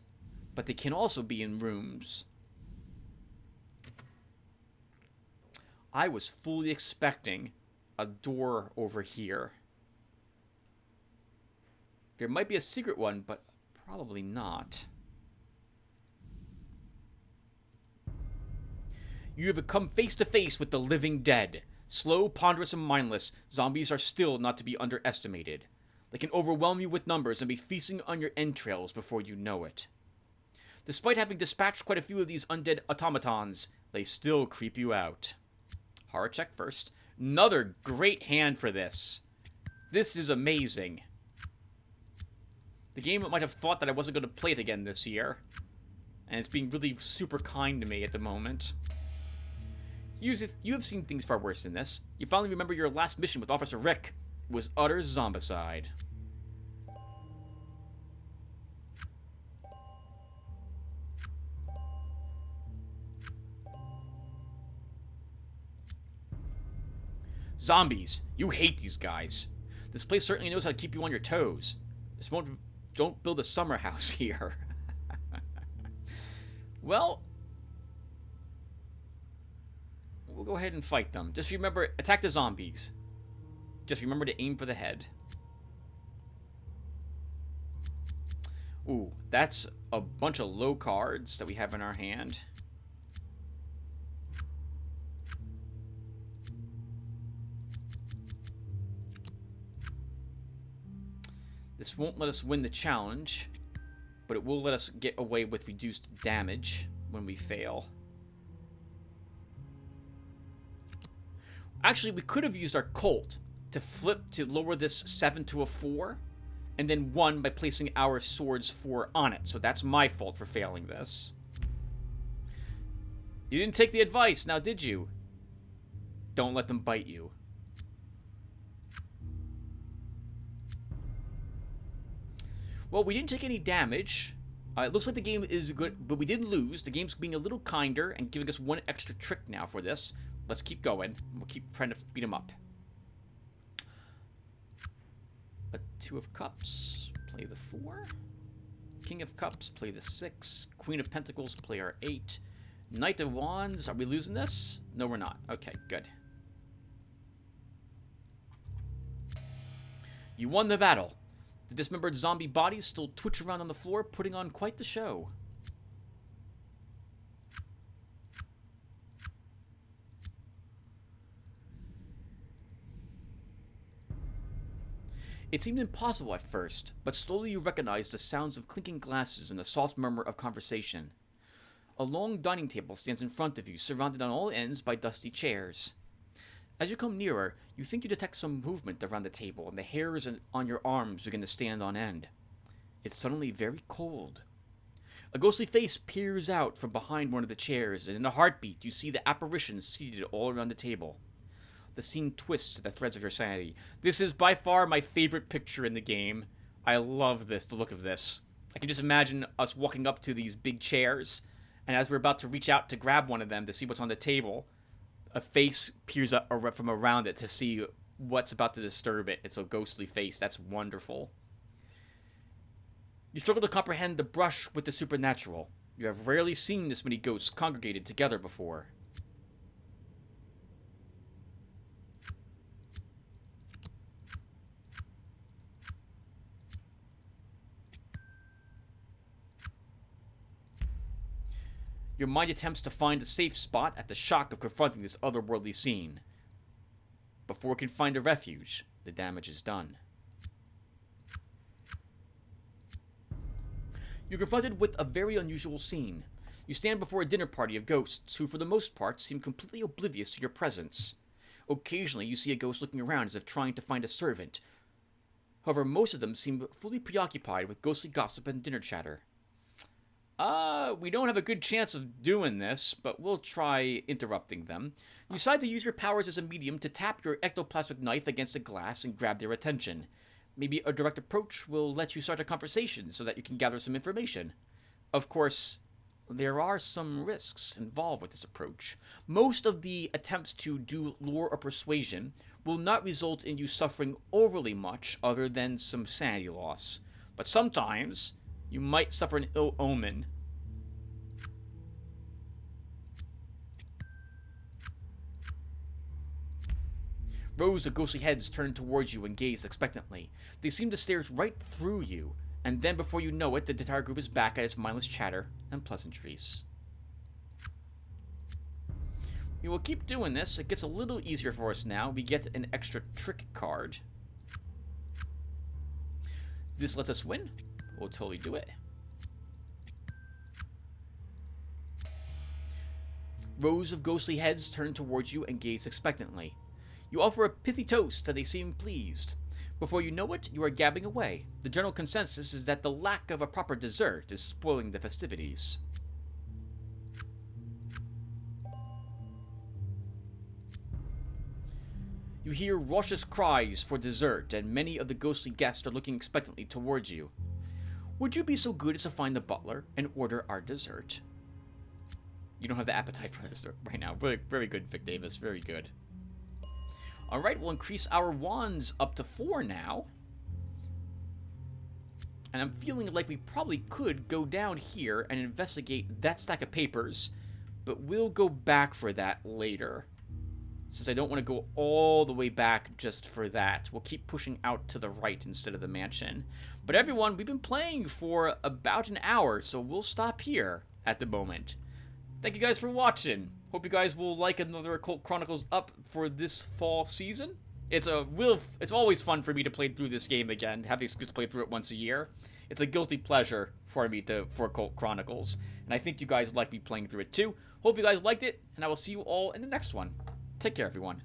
but they can also be in rooms. I was fully expecting a door over here. There might be a secret one, but probably not. You have come face to face with the living dead. Slow, ponderous, and mindless, zombies are still not to be underestimated. They can overwhelm you with numbers and be feasting on your entrails before you know it. Despite having dispatched quite a few of these undead automatons, they still creep you out. Horror check first. Another great hand for this. This is amazing. The game might have thought that I wasn't going to play it again this year. And it's being really super kind to me at the moment. You have seen things far worse than this. You finally remember your last mission with Officer Rick. It was utter zombicide. Zombies. You hate these guys. This place certainly knows how to keep you on your toes. Don't build a summer house here. Well, we'll go ahead and fight them. Just remember, attack the zombies. Just remember to aim for the head. Ooh, that's a bunch of low cards that we have in our hand. This won't let us win the challenge, but it will let us get away with reduced damage when we fail. Actually, we could have used our Occult to flip to lower this 7 to a 4, and then 1 by placing our swords 4 on it. So that's my fault for failing this. You didn't take the advice, now did you? Don't let them bite you. Well, we didn't take any damage. It looks like the game is good, but we did lose. The game's being a little kinder and giving us 1 extra trick now for this. Let's keep going. We'll keep trying to beat him up. A 2 of Cups, play the 4. King of Cups, play the 6. Queen of Pentacles, play our 8. Knight of Wands, are we losing this? No, we're not. Okay, good. You won the battle. The dismembered zombie bodies still twitch around on the floor, putting on quite the show. It seemed impossible at first, but slowly you recognized the sounds of clinking glasses and the soft murmur of conversation. A long dining table stands in front of you, surrounded on all ends by dusty chairs. As you come nearer, you think you detect some movement around the table, and the hairs on your arms begin to stand on end. It's suddenly very cold. A ghostly face peers out from behind one of the chairs, and in a heartbeat, you see the apparition seated all around the table. The scene twists at the threads of your sanity. This is by far my favorite picture in the game. I love this, the look of this. I can just imagine us walking up to these big chairs, and as we're about to reach out to grab one of them to see what's on the table, a face peers up from around it to see what's about to disturb it. It's a ghostly face. That's wonderful. You struggle to comprehend the brush with the supernatural. You have rarely seen this many ghosts congregated together before. Your mind attempts to find a safe spot at the shock of confronting this otherworldly scene. Before it can find a refuge, the damage is done. You're confronted with a very unusual scene. You stand before a dinner party of ghosts who, for the most part, seem completely oblivious to your presence. Occasionally, you see a ghost looking around as if trying to find a servant. However, most of them seem fully preoccupied with ghostly gossip and dinner chatter. We don't have a good chance of doing this, but we'll try interrupting them. You decide to use your powers as a medium to tap your ectoplasmic knife against a glass and grab their attention. Maybe a direct approach will let you start a conversation so that you can gather some information. Of course, there are some risks involved with this approach. Most of the attempts to do lure or persuasion will not result in you suffering overly much other than some sanity loss. But sometimes, you might suffer an ill omen. Rows of ghostly heads turn towards you and gaze expectantly. They seem to stare right through you, and then before you know it, the entire group is back at its mindless chatter and pleasantries. We will keep doing this. It gets a little easier for us now. We get an extra trick card. This lets us win. We'll totally do it. Rows of ghostly heads turn towards you and gaze expectantly. You offer a pithy toast and they seem pleased. Before you know it, you are gabbing away. The general consensus is that the lack of a proper dessert is spoiling the festivities. You hear raucous cries for dessert, and many of the ghostly guests are looking expectantly towards you. Would you be so good as to find the butler and order our dessert? You don't have the appetite for this right now. Very, very good, Vic Davis. Very good. Alright, we'll increase our wands up to 4 now. And I'm feeling like we probably could go down here and investigate that stack of papers. But we'll go back for that later. Since I don't want to go all the way back just for that. We'll keep pushing out to the right instead of the mansion. But everyone, we've been playing for about an hour, so we'll stop here at the moment. Thank you guys for watching. Hope you guys will like another Occult Chronicles up for this fall season. It's always fun for me to play through this game again, have the excuse to play through it once a year. It's a guilty pleasure for me for Occult Chronicles, and I think you guys like me playing through it too. Hope you guys liked it, and I will see you all in the next one. Take care, everyone.